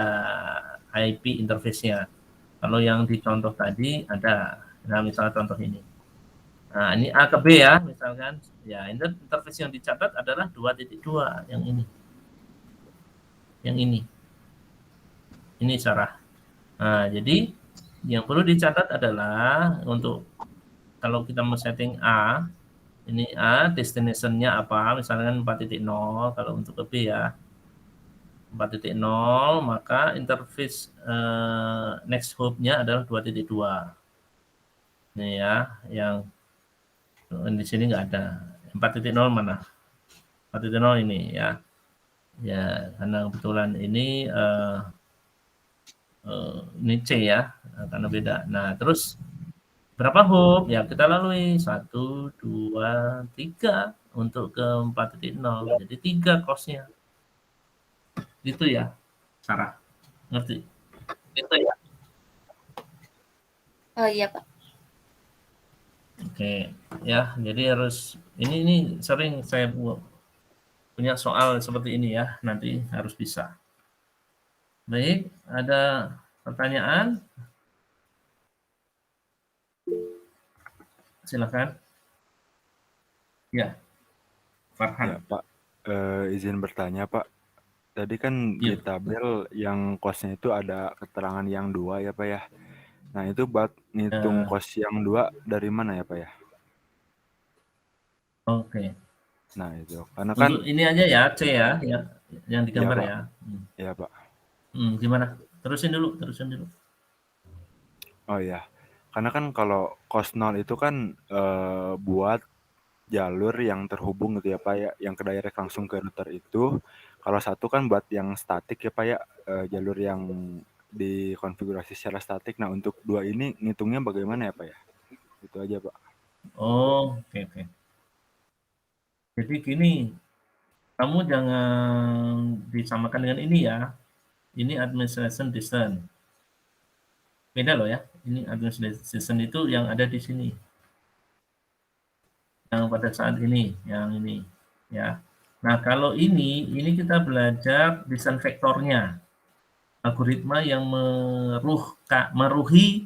IP interface-nya. Kalau yang di contoh tadi ada. Nah, misalnya contoh ini. Nah, ini A ke B ya, misalkan. Ya, interface yang dicatat adalah 2.2 yang ini. Yang ini. Ini Sarah. Nah, jadi yang perlu dicatat adalah untuk kalau kita mau setting A, ini A, destination-nya apa, misalkan 4.0, kalau untuk ke B ya, 4.0, maka interface next hop-nya adalah 2.2. Ini ya, yang di sini nggak ada. 4.0 mana? 4.0 ini ya. Ya, karena kebetulan ini C ya, karena beda. Nah, terus berapa hop? Ya, kita lalui 1, 2, 3 untuk ke 4.0. Jadi 3 cost-nya. Gitu ya, Sarah. Ngerti? Gitu ya. Oh iya, Pak. Oke, ya. Jadi harus ini sering saya punya soal seperti ini ya. Nanti harus bisa. Baik, ada pertanyaan? Silakan. Ya, Farhan. Ya, Pak. Izin bertanya, Pak. Tadi kan di Iya. tabel yang kosnya itu ada keterangan yang 2 ya, Pak ya. Nah, itu buat ngitung kos yang 2 dari mana ya, Pak ya? Oke. Nah, itu. Karena kan Untuk ini aja ya, C ya, yang ya, digambar Pak. ya. Ya, Pak. Gimana? Terusin dulu. Oh iya. Karena kan kalau kos 0 itu kan buat jalur yang terhubung gitu ya, Pak ya, yang ke direct langsung ke router itu. Kalau 1 kan buat yang statik ya, Pak ya, jalur yang dikonfigurasi secara statik. Nah, untuk 2 ini ngitungnya bagaimana ya, Pak ya? Itu aja, Pak. Oh, oke. Jadi gini, kamu jangan disamakan dengan ini ya. Ini administration distance. Beda loh ya. Ini administration itu yang ada di sini. Yang pada saat ini, yang ini ya. Nah, kalau ini kita belajar desain vektornya. Algoritma yang meruhi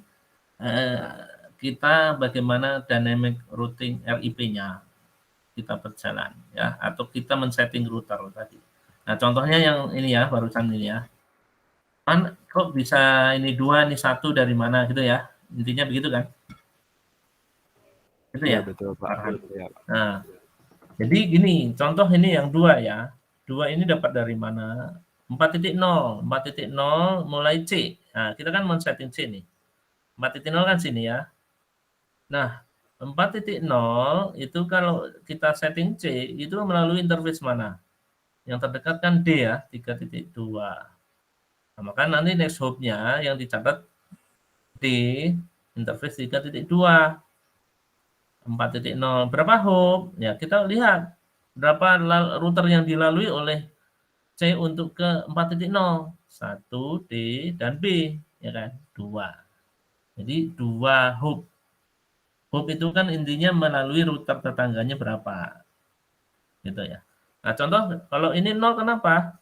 kita bagaimana dynamic routing RIP-nya kita berjalan ya, atau kita men-setting router tadi. Nah, contohnya yang ini ya, barusan ini ya. Mana kok bisa ini 2, ini 1 dari mana gitu ya. Intinya begitu kan? Gitu Iya, ya, betul, Pak. Farhan. Iya, Pak. Nah, jadi gini, contoh ini yang 2 ya. 2 ini dapat dari mana? 4.0 mulai C. Nah, kita kan men-setting C nih. 4.0 kan sini ya. Nah, 4.0 itu kalau kita setting C, itu melalui interface mana? Yang terdekat kan D ya, 3.2. Nah, maka nanti next hop-nya yang dicatat D, interface 3.2. 4.0. Berapa hop? Ya, kita lihat berapa router yang dilalui oleh C untuk ke 4.0. 1, D, dan B. Ya kan? 2. Jadi 2 hop. Hop itu kan intinya melalui router tetangganya berapa. Gitu ya. Nah, contoh kalau ini 0 kenapa?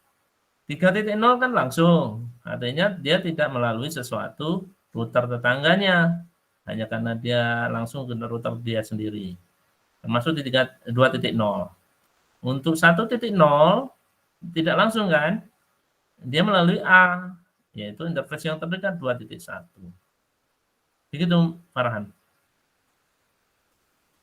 3.0 kan langsung. Artinya dia tidak melalui sesuatu router tetangganya, hanya karena dia langsung ke router dia sendiri. Termasuk di 2.0. Untuk 1.0 tidak langsung kan, dia melalui A, yaitu interface yang terdekat 2.1. Begitu, Farhan.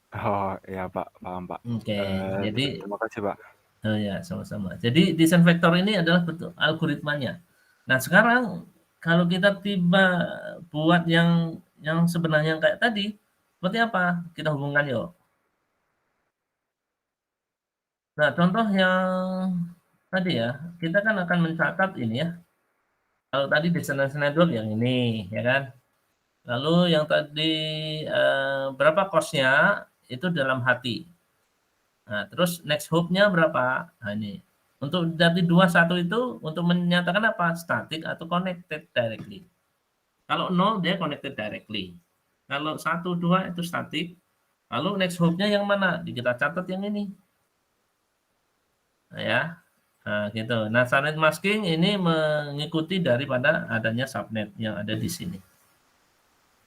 Oh iya Pak, paham Pak. Oke, jadi Terima kasih Pak. oh ya, sama-sama. Jadi desain vektor ini adalah bentuk algoritmanya. Nah, sekarang kalau kita tiba buat yang sebenarnya kayak tadi, seperti apa? Kita hubungkan yuk. Nah, contoh yang tadi ya, kita kan akan mencatat ini ya. Kalau tadi destination network yang ini, ya kan? Lalu yang tadi berapa cost-nya itu dalam hati. Nah, terus next hop-nya berapa? Nah, ini. Untuk dari 21 itu untuk menyatakan apa? Static atau connected directly. Kalau 0 dia connected directly. Kalau 1, 2 itu static. Lalu next hop-nya yang mana? Kita catat yang ini. Nah, ya. Nah, gitu. Nah, subnet masking ini mengikuti daripada adanya subnet yang ada di sini.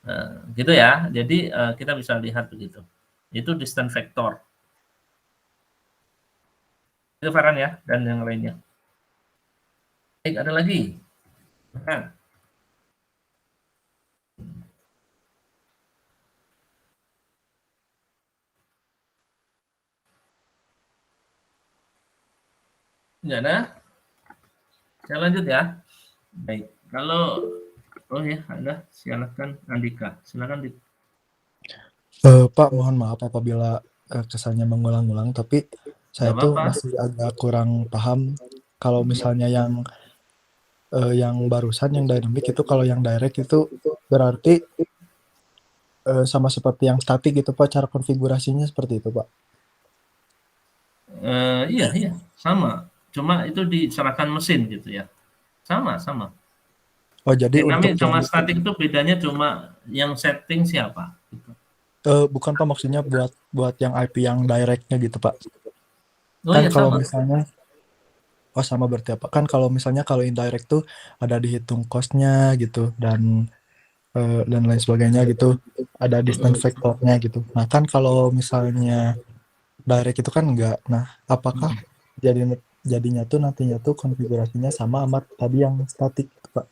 Nah, gitu ya. Jadi kita bisa lihat begitu. Itu distance vector. Itu Farhan ya, dan yang lainnya. Baik, ada lagi. Nah. Enggak ada? Saya lanjut ya. Baik, kalau oh ya, ada. Silakan Andika. Silakan Dik. Pak, mohon maaf apabila kesannya mengulang-ulang, tapi saya Nggak tuh apa-apa. masih agak kurang paham kalau misalnya yang barusan yang dynamic itu, kalau yang direct itu berarti sama seperti yang static gitu Pak, cara konfigurasinya seperti itu Pak. Iya, sama. Cuma itu diserahkan mesin gitu ya. Sama. Oh, jadi untuk Dynamic sama yang static itu bedanya cuma yang setting siapa. Gitu. bukan Pak, maksudnya buat yang IP yang directnya gitu Pak. Oh Kan iya, kalau sama. misalnya sama berarti apa? Kan kalau misalnya kalau indirect tuh ada dihitung cost-nya gitu dan lain sebagainya gitu, ada distance vectornya gitu. Nah kan kalau misalnya direct itu kan enggak. Nah apakah jadinya tuh nantinya tuh konfigurasinya sama amat tadi yang static gitu, Pak?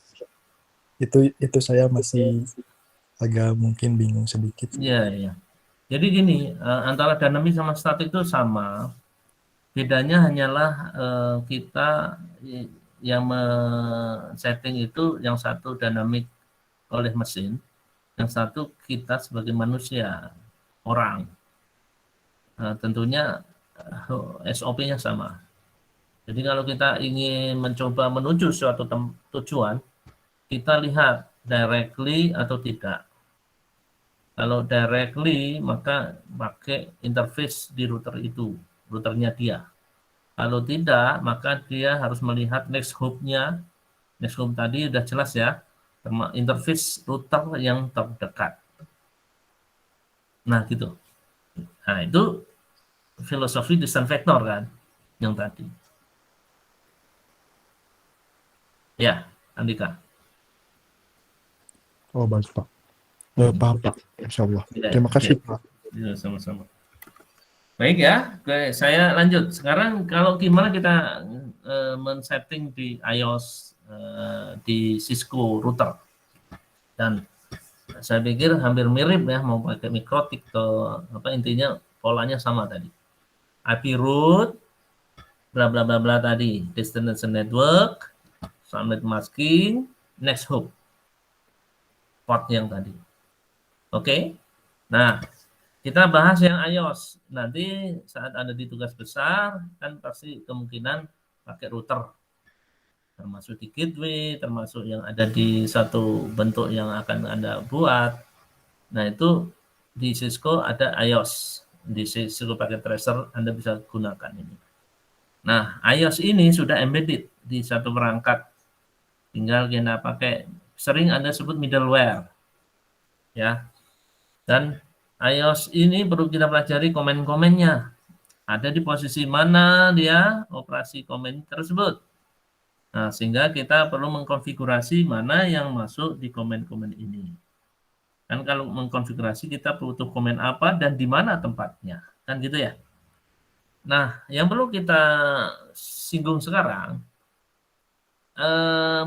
Itu saya masih agak mungkin bingung sedikit. Iya. Jadi gini, antara dynamic sama static itu sama. Bedanya hanyalah kita yang setting itu yang satu dynamic oleh mesin, yang satu kita sebagai manusia, orang. Tentunya SOP-nya sama. Jadi kalau kita ingin mencoba menuju suatu tujuan, kita lihat directly atau tidak. Kalau directly, maka pakai interface di router itu, routernya dia. Kalau tidak, maka dia harus melihat next hop-nya. Next hop tadi sudah jelas ya, interface router yang terdekat. Nah, gitu. Nah, itu filosofi distance vector kan, yang tadi. Ya, Andika. Oh baik Pak. Paham Pak, Insya Allah. Terima kasih Pak. Ya, sama-sama. Baik ya, oke, saya lanjut. Sekarang kalau gimana kita men-setting di iOS di Cisco router. Dan saya pikir hampir mirip ya, mau pakai mikrotik atau apa, intinya polanya sama tadi. IP root, bla bla bla bla tadi, destination network, subnet masking, next hop, port yang tadi. Oke. Nah, kita bahas yang iOS. Nanti saat Anda di tugas besar, kan pasti kemungkinan pakai router. Termasuk di gateway, termasuk yang ada di satu bentuk yang akan Anda buat. Nah, itu di Cisco ada iOS. Di Cisco Packet Tracer Anda bisa gunakan ini. Nah, iOS ini sudah embedded di satu perangkat. Tinggal kita pakai, sering Anda sebut middleware. Ya. Dan iOS ini perlu kita pelajari komen-komennya. Ada di posisi mana dia operasi komen tersebut. Nah, sehingga kita perlu mengkonfigurasi mana yang masuk di komen-komen ini. Kan kalau mengkonfigurasi kita butuh komen apa dan di mana tempatnya. Kan gitu ya. Nah, yang perlu kita singgung sekarang,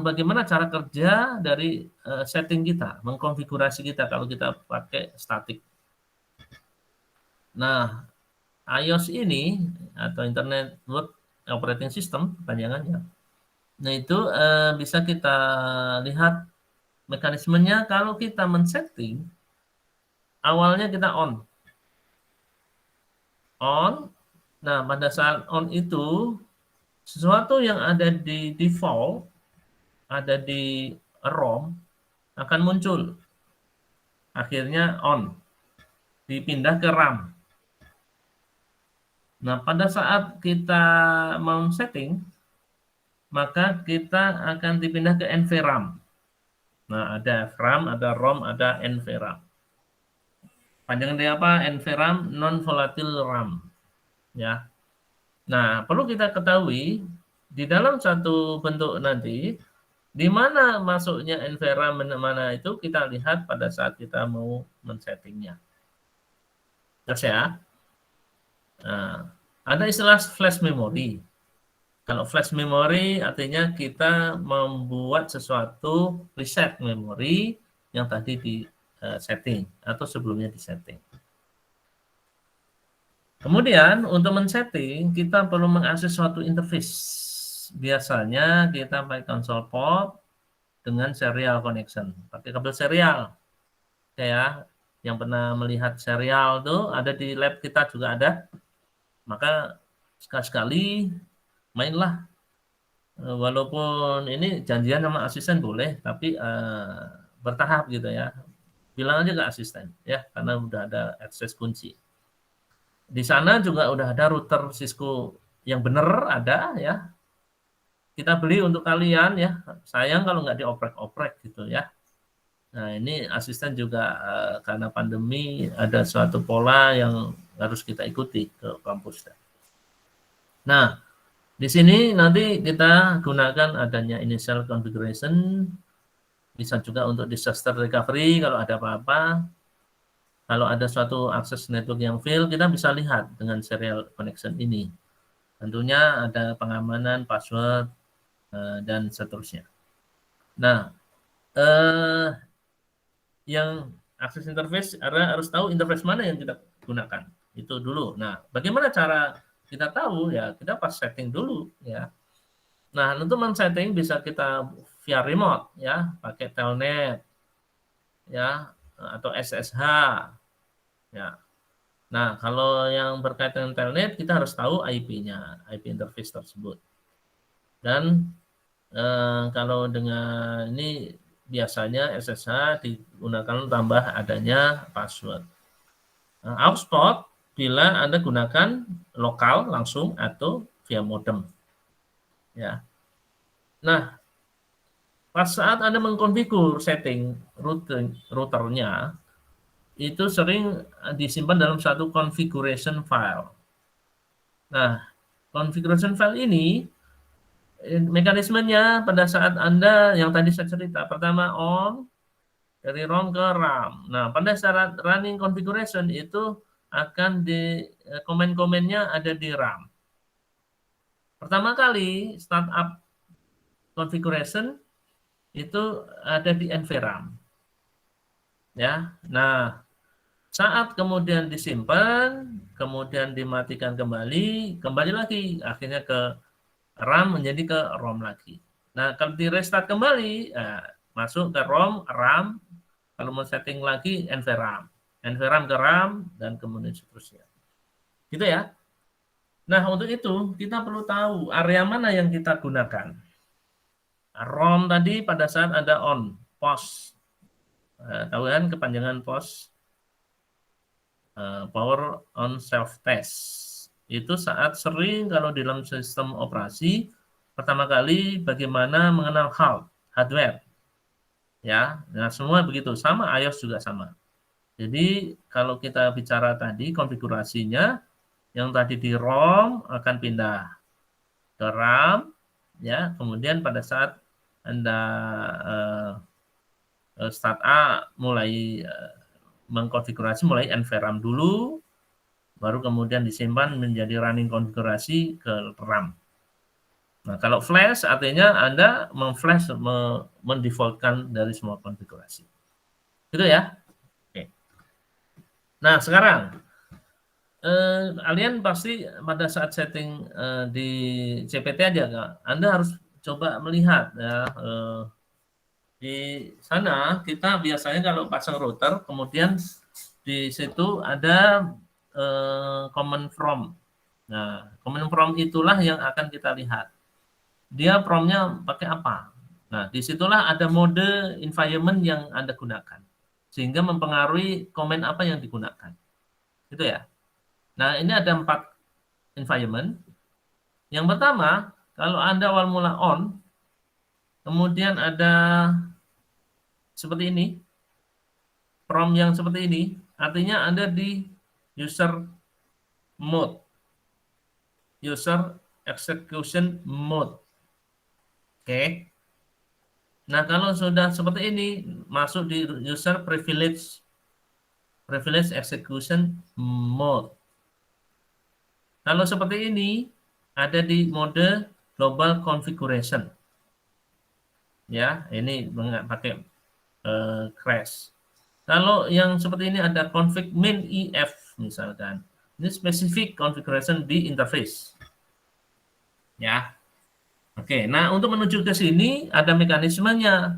bagaimana cara kerja dari setting kita, mengkonfigurasi kita kalau kita pakai static. Nah, iOS ini atau Internet Work Operating System kepanjangannya. Nah, itu bisa kita lihat mekanismenya kalau kita men-setting, awalnya kita on. Nah pada saat on itu, sesuatu yang ada di default, ada di ROM, akan muncul. Akhirnya on, dipindah ke RAM. Nah pada saat kita mau setting, maka kita akan dipindah ke NVRAM. Nah, ada RAM, ada ROM, ada NVRAM. Panjangan dari apa? NVRAM, non-volatile RAM. Ya. Nah, perlu kita ketahui, di dalam satu bentuk nanti, di mana masuknya NVRAM, mana itu kita lihat pada saat kita mau men-settingnya. Terus ya. Nah, ada istilah flash memory. Kalau flash memory artinya kita membuat sesuatu reset memori yang tadi di setting atau sebelumnya di setting. Kemudian untuk men-setting kita perlu mengakses suatu interface. Biasanya kita pakai console port dengan serial connection, pakai kabel serial. Kayak yang pernah melihat serial tuh ada di lab kita juga ada. Maka sekali-sekali mainlah, walaupun ini janjian sama asisten boleh, tapi bertahap gitu ya. Bilang aja ke asisten ya, karena udah ada akses kunci. Di sana juga udah ada router Cisco yang bener ada ya. Kita beli untuk kalian ya. Sayang kalau nggak dioprek-oprek gitu ya. Nah ini asisten juga karena pandemi ada suatu pola yang harus kita ikuti ke kampus. Nah di sini nanti kita gunakan adanya initial configuration, bisa juga untuk disaster recovery kalau ada apa-apa. Kalau ada suatu akses network yang fail, kita bisa lihat dengan serial connection ini. Tentunya ada pengamanan, password, dan seterusnya. Nah, yang akses interface harus tahu interface mana yang kita gunakan. Itu dulu. Nah, bagaimana cara kita tahu ya kita pas setting dulu ya. Nah untuk men-setting bisa kita via remote ya, pakai telnet ya atau SSH ya. Nah kalau yang berkaitan dengan telnet kita harus tahu IP-nya, IP interface tersebut. Dan kalau dengan ini biasanya SSH digunakan tambah adanya password. Aux port bila Anda gunakan lokal langsung atau via modem. Ya. Nah, pas saat Anda mengkonfigur setting routernya, itu sering disimpan dalam satu configuration file. Nah, configuration file ini, mekanismenya pada saat Anda, yang tadi saya cerita, pertama on, dari ROM ke RAM. Nah, pada saat running configuration itu akan di komen-komennya ada di RAM. Pertama kali startup configuration itu ada di NVRAM. Ya. Nah, saat kemudian disimpan, kemudian dimatikan kembali lagi akhirnya ke RAM menjadi ke ROM lagi. Nah, kalau di restart kembali masuk ke ROM, RAM, kalau mau setting lagi NVRAM. NVRAM ke RAM, dan kemudian seterusnya. Gitu ya. Nah, untuk itu kita perlu tahu area mana yang kita gunakan. ROM tadi pada saat ada on, POS. Tahu kan kepanjangan POS? Power on self-test. Itu saat sering kalau di dalam sistem operasi, pertama kali bagaimana mengenal hardware. Ya, nah semua begitu. Sama, iOS juga sama. Jadi kalau kita bicara tadi konfigurasinya, yang tadi di ROM akan pindah ke RAM, ya. Kemudian pada saat Anda start A mulai mengkonfigurasi mulai NVRAM dulu, baru kemudian disimpan menjadi running konfigurasi ke RAM. Nah, kalau flash artinya Anda memflash, mendefaultkan dari semua konfigurasi. Gitu ya. Oke. Nah, sekarang kalian pasti pada saat setting di CPT aja nggak? Anda harus coba melihat ya, di sana kita biasanya kalau pasang router, kemudian di situ ada command from. Nah, command from itulah yang akan kita lihat. Dia promnya pakai apa? Nah, disitulah ada mode environment yang Anda gunakan, sehingga mempengaruhi komen apa yang digunakan. Gitu ya. Nah, ini ada 4 environment. Yang pertama, kalau Anda awal mula on, kemudian ada seperti ini, prom yang seperti ini, artinya Anda di user mode, user execution mode. Oke. Nah, kalau sudah seperti ini, masuk di user privilege execution mode. Kalau seperti ini, ada di mode global configuration. Ya, ini pakai crash. Kalau yang seperti ini ada config min EF misalkan. Ini specific configuration di interface. Ya. Oke, nah untuk menuju ke sini ada mekanismenya.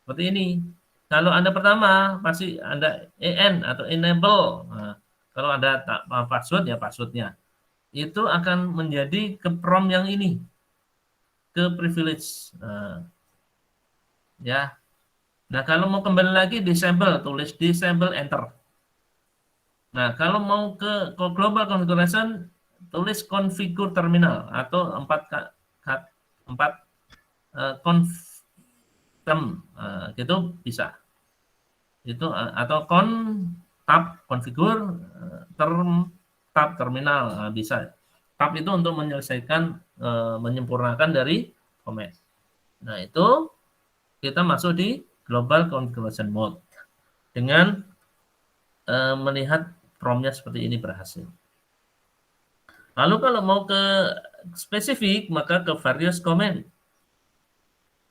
Seperti ini. Kalau Anda pertama pasti Anda EN atau enable. Nah, kalau ada password ya passwordnya. Itu akan menjadi ke prom yang ini. Ke privilege. Ya. Nah, kalau mau kembali lagi disable, tulis disable enter. Nah, kalau mau ke global configuration, tulis configure terminal atau 4 confirm, gitu bisa. Itu atau tab configure tab terminal bisa. Tab itu untuk menyelesaikan menyempurnakan dari comment. Nah, itu kita masuk di global configuration mode dengan melihat promnya seperti ini berhasil. Lalu kalau mau ke spesifik, maka ke various comment.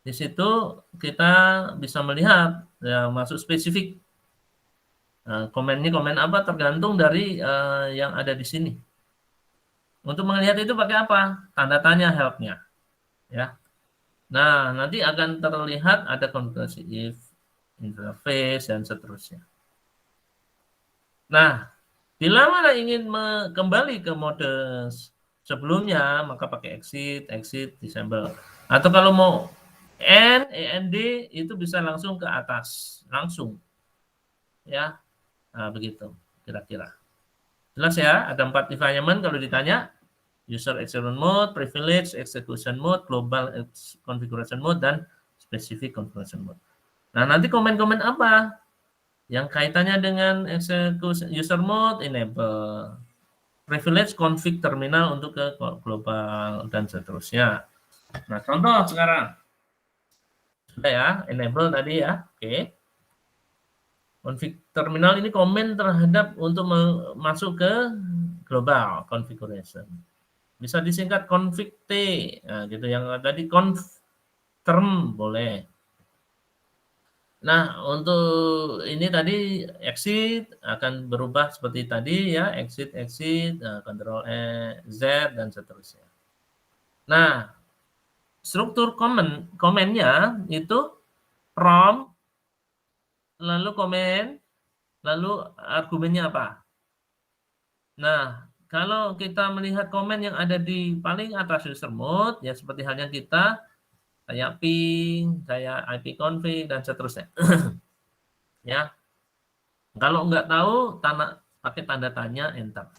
Di situ kita bisa melihat ya, masuk spesifik. Komennya komen apa tergantung dari yang ada di sini. Untuk melihat itu pakai apa? Tanda tanya help-nya. Ya. Nah, nanti akan terlihat ada konfigurasi if, interface, dan seterusnya. Nah, bila mana ingin kembali ke mode sebelumnya, maka pakai exit, disable. Atau kalau mau END itu bisa langsung ke atas, langsung. Ya, nah, begitu kira-kira. Jelas ya, ada 4 environment kalau ditanya. User execution mode, privilege execution mode, global configuration mode, dan specific configuration mode. Nah, nanti komen-komen apa yang kaitannya dengan execution user mode, enable. Privilege config terminal untuk ke global dan seterusnya. Nah, contoh sekarang. Sudah ya, enable tadi ya. Oke. Config terminal ini komen terhadap untuk masuk ke global configuration. Bisa disingkat config T, nah, gitu yang tadi conf term boleh. Nah, untuk ini tadi exit akan berubah seperti tadi ya, exit, nah, Ctrl Z dan seterusnya. Nah, struktur komennya itu prom, lalu komen, lalu argumennya apa. Nah, kalau kita melihat komen yang ada di paling atas user mode, ya seperti halnya kita, kayak ping, kayak IP config, dan seterusnya. Ya. Kalau nggak tahu, pakai tanda tanya, enter.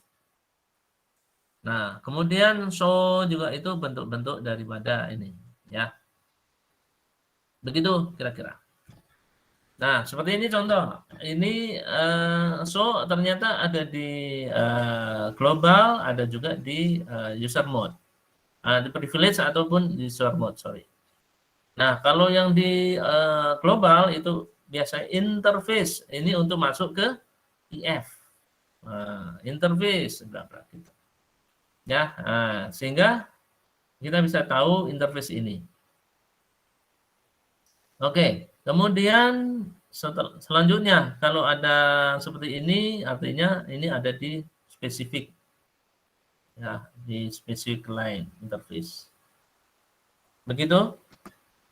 Nah, kemudian show juga itu bentuk-bentuk daripada ini. Ya. Begitu kira-kira. Nah, seperti ini contoh. Ini so ternyata ada di global, ada juga di user mode. Di privilege ataupun di share mode, sorry. Nah, kalau yang di global itu biasa interface. Ini untuk masuk ke IF. Interface gitu. Ya, sehingga kita bisa tahu interface ini. Oke, kemudian selanjutnya kalau ada seperti ini artinya ini ada di spesifik, ya, di spesifik line interface. Begitu.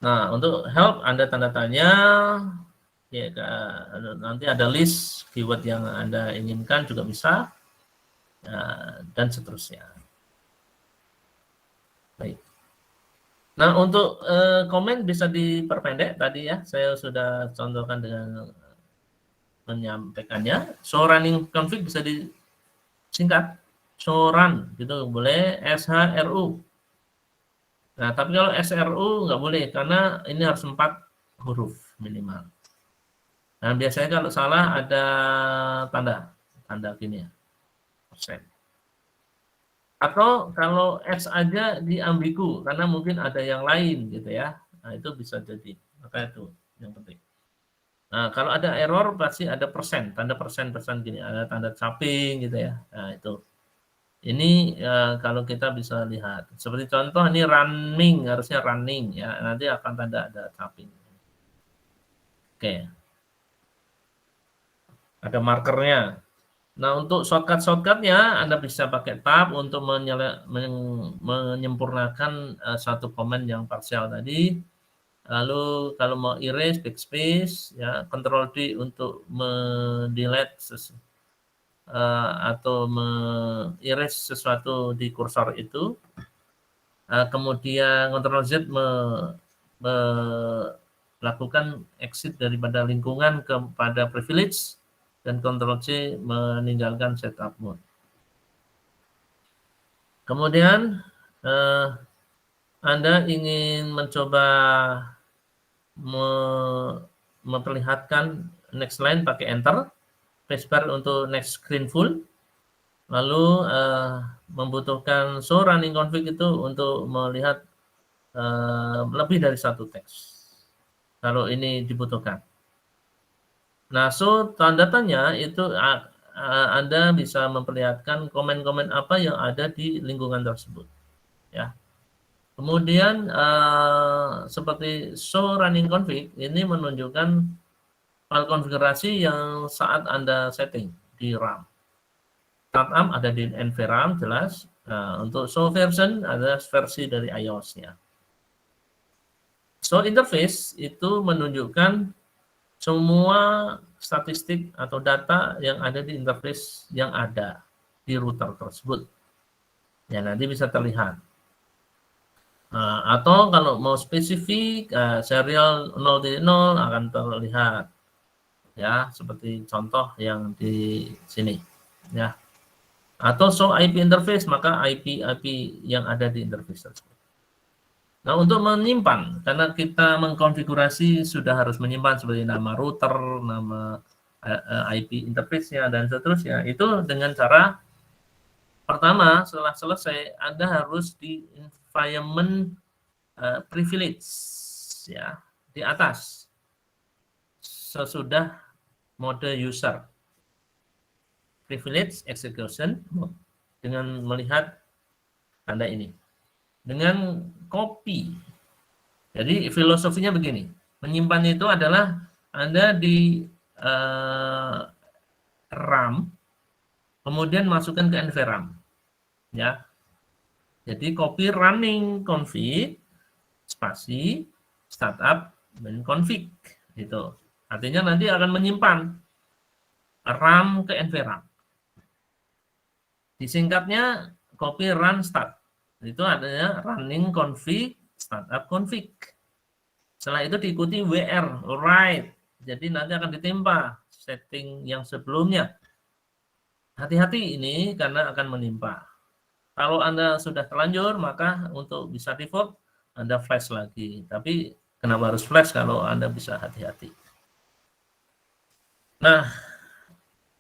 Nah, untuk help Anda tanda tanya, ya, nanti ada list keyword yang Anda inginkan juga bisa, ya, dan seterusnya. Baik. Nah, untuk komen bisa diperpendek tadi ya, saya sudah contohkan dengan menyampaikannya. So running config bisa disingkat, so run gitu boleh, SHRU. Nah, tapi kalau SRU nggak boleh karena ini harus 4 huruf minimal. Nah, biasanya kalau salah ada tanda gini ya, persen. Atau kalau X aja di ambigu karena mungkin ada yang lain gitu ya. Nah, itu bisa jadi. Maka itu yang penting. Nah, kalau ada error pasti ada persen, tanda persen gini, ada tanda caping gitu ya. Nah, itu. Ini kalau kita bisa lihat. Seperti contoh ini running, harusnya running ya. Nanti akan tanda ada caping. Oke. Ada markernya. Nah, untuk shortcut-shortcutnya Anda bisa pakai tab untuk menyempurnakan satu komen yang parsial tadi. Lalu kalau mau erase, backspace, ya, Ctrl D untuk mendelete atau erase sesuatu di kursor itu. Kemudian Ctrl Z melakukan exit daripada lingkungan kepada privilege. Dan Ctrl C meninggalkan setup mode. Kemudian Anda ingin mencoba memperlihatkan next line pakai enter, spacebar untuk next screen full, lalu membutuhkan show running config itu untuk melihat lebih dari satu teks. Kalau ini dibutuhkan. Nah, so tanda tanya itu Anda bisa memperlihatkan komen-komen apa yang ada di lingkungan tersebut, ya. Kemudian seperti show running config ini menunjukkan file konfigurasi yang saat Anda setting di RAM. Startup ada di NVRAM jelas. Nah, untuk show version ada versi dari iOS-nya. Show interface itu menunjukkan semua statistik atau data yang ada di interface yang ada di router tersebut. Ya, nanti bisa terlihat. Atau kalau mau spesifik, serial 0.0 akan terlihat. Ya, seperti contoh yang di sini. Ya. Atau show IP interface, maka IP yang ada di interface tersebut. Nah, untuk menyimpan, karena kita mengkonfigurasi sudah harus menyimpan seperti nama router, nama IP interface-nya, dan seterusnya. Itu dengan cara pertama, setelah selesai, Anda harus di environment privilege, ya, di atas, sesudah mode user. Privilege execution dengan melihat tanda ini. Dengan copy. Jadi filosofinya begini, menyimpan itu adalah Anda di RAM, kemudian masukkan ke NVRAM, ya. Jadi copy running config, spasi, startup, dan config, gitu. Artinya nanti akan menyimpan RAM ke NVRAM. Disingkatnya copy run start. Itu adanya running config, startup config. Setelah itu diikuti WR, write. Jadi nanti akan ditimpa setting yang sebelumnya. Hati-hati ini karena akan menimpa. Kalau Anda sudah terlanjur, maka untuk bisa default, Anda flash lagi. Tapi kenapa harus flash kalau Anda bisa hati-hati? Nah,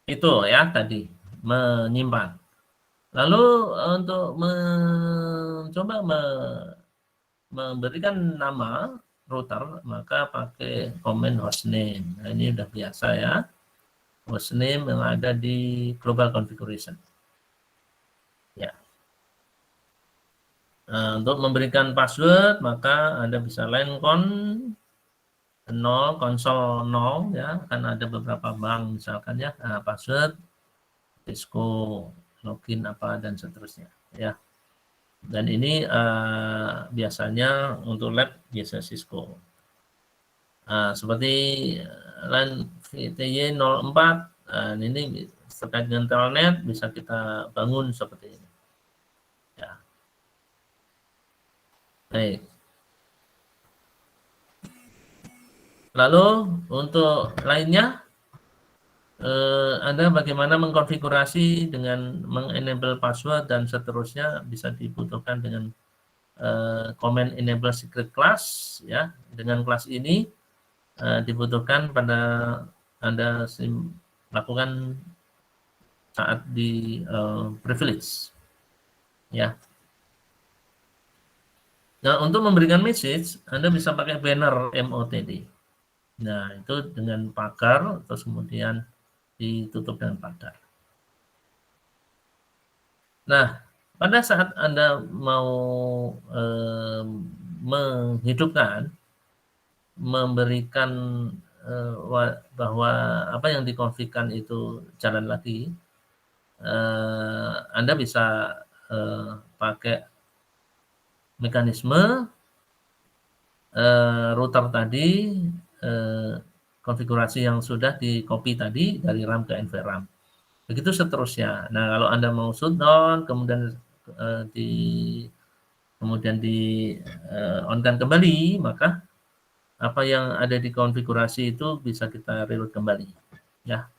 itu ya tadi, menyimpan. Lalu untuk mencoba memberikan nama router, maka pakai command hostname. Nah, ini udah biasa ya. Hostname yang ada di global configuration. Ya. Nah, untuk memberikan password, maka Anda bisa line-con 0, konsol 0 ya, kan ada beberapa bank misalkan ya. Nah, password, Cisco, login apa dan seterusnya ya. Dan ini biasanya untuk lab biasa Cisco. Seperti LAN VTY 04, ini terkait dengan telnet bisa kita bangun seperti ini. Ya. Baik. Lalu untuk lainnya, Anda bagaimana mengkonfigurasi dengan mengenable password dan seterusnya bisa dibutuhkan dengan command enable secret class ya. Dengan kelas ini dibutuhkan pada Anda lakukan saat di privilege ya. Nah, untuk memberikan message Anda bisa pakai banner MOTD. Nah, itu dengan pagar terus kemudian ditutup dengan pagar. Nah, pada saat Anda mau menghidupkan, memberikan bahwa apa yang dikonfigurkan itu jalan lagi, Anda bisa pakai mekanisme router tadi, konfigurasi yang sudah di copy tadi dari RAM ke NVRAM. Begitu seterusnya. Nah, kalau Anda mau shutdown, kemudian on-kan kembali, maka apa yang ada di konfigurasi itu bisa kita reload kembali. Ya.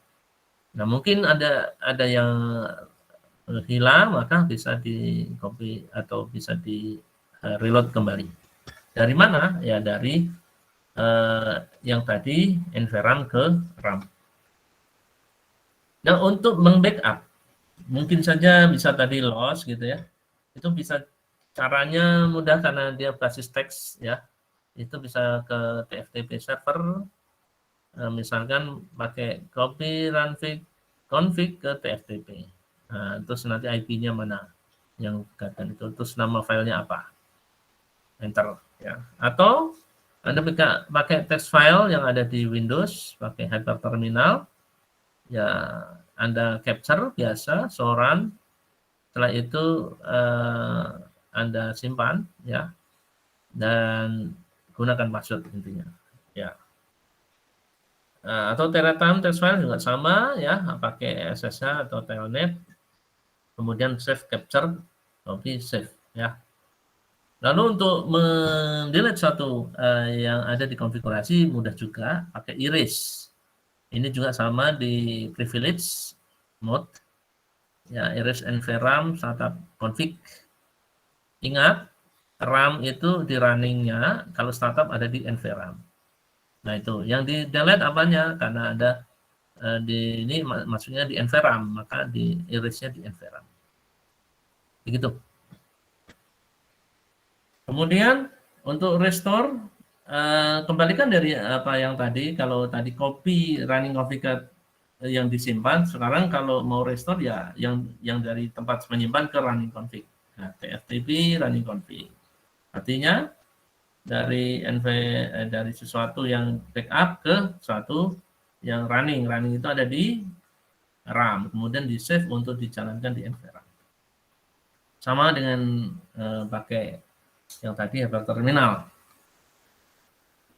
Nah, mungkin ada yang hilang, maka bisa di copy atau bisa di reload kembali. Dari mana? Ya dari yang tadi NVRAM ke RAM. Nah, untuk meng-backup, mungkin saja bisa tadi loss gitu ya. Itu bisa caranya mudah karena dia basis teks ya. Itu bisa ke TFTP server, misalkan pakai copy run config ke TFTP. Nah, terus nanti IP-nya mana yang dikatakan itu, terus nama filenya apa, enter ya. Atau Anda pakai text file yang ada di Windows, pakai hyperterminal, ya Anda capture biasa, so run, setelah itu Anda simpan ya, dan gunakan password intinya ya. Atau Teratam text file juga sama ya, pakai SSH atau Telnet, kemudian save capture, copy save ya. Lalu untuk mendelete satu yang ada di konfigurasi mudah juga, pakai erase. Ini juga sama di privilege mode ya, erase NVRAM startup config. Ingat, RAM itu di runningnya, kalau startup ada di NVRAM. Nah, itu yang di delete apanya, karena ada ini maksudnya di NVRAM, maka di erase-nya di NVRAM. Begitu. Kemudian untuk restore, kembalikan dari apa yang tadi, kalau tadi copy running config yang disimpan, sekarang kalau mau restore ya yang dari tempat menyimpan ke running config. Nah, TFTP running config. Artinya dari dari sesuatu yang backup ke sesuatu yang running. Running itu ada di RAM, kemudian di save untuk dijalankan di NVRAM. Sama dengan pakai yang tadi hyperterminal.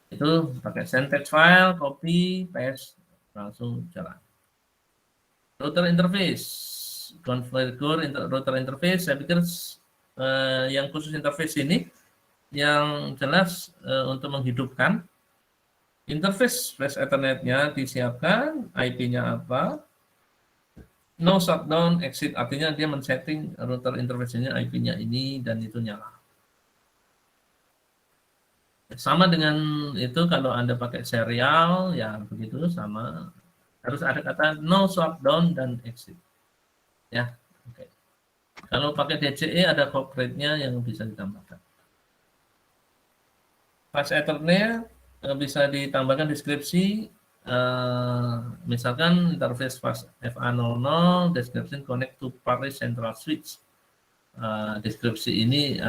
Itu pakai send text file, copy, paste, langsung jalan. Router interface, configure router interface. Saya pikir yang khusus interface ini yang jelas untuk menghidupkan interface flash Ethernet-nya disiapkan, IP-nya apa, no shutdown exit, artinya dia men-setting router interface-nya IP-nya ini dan itu nyala. Sama dengan itu kalau Anda pakai serial, ya begitu sama. Harus ada kata no shutdown dan exit. Ya, oke. Kalau pakai DCE ada corporate-nya yang bisa ditambahkan. Fast Ethernet bisa ditambahkan deskripsi, misalkan interface fast FA00 description connect to Paris Central Switch. Deskripsi ini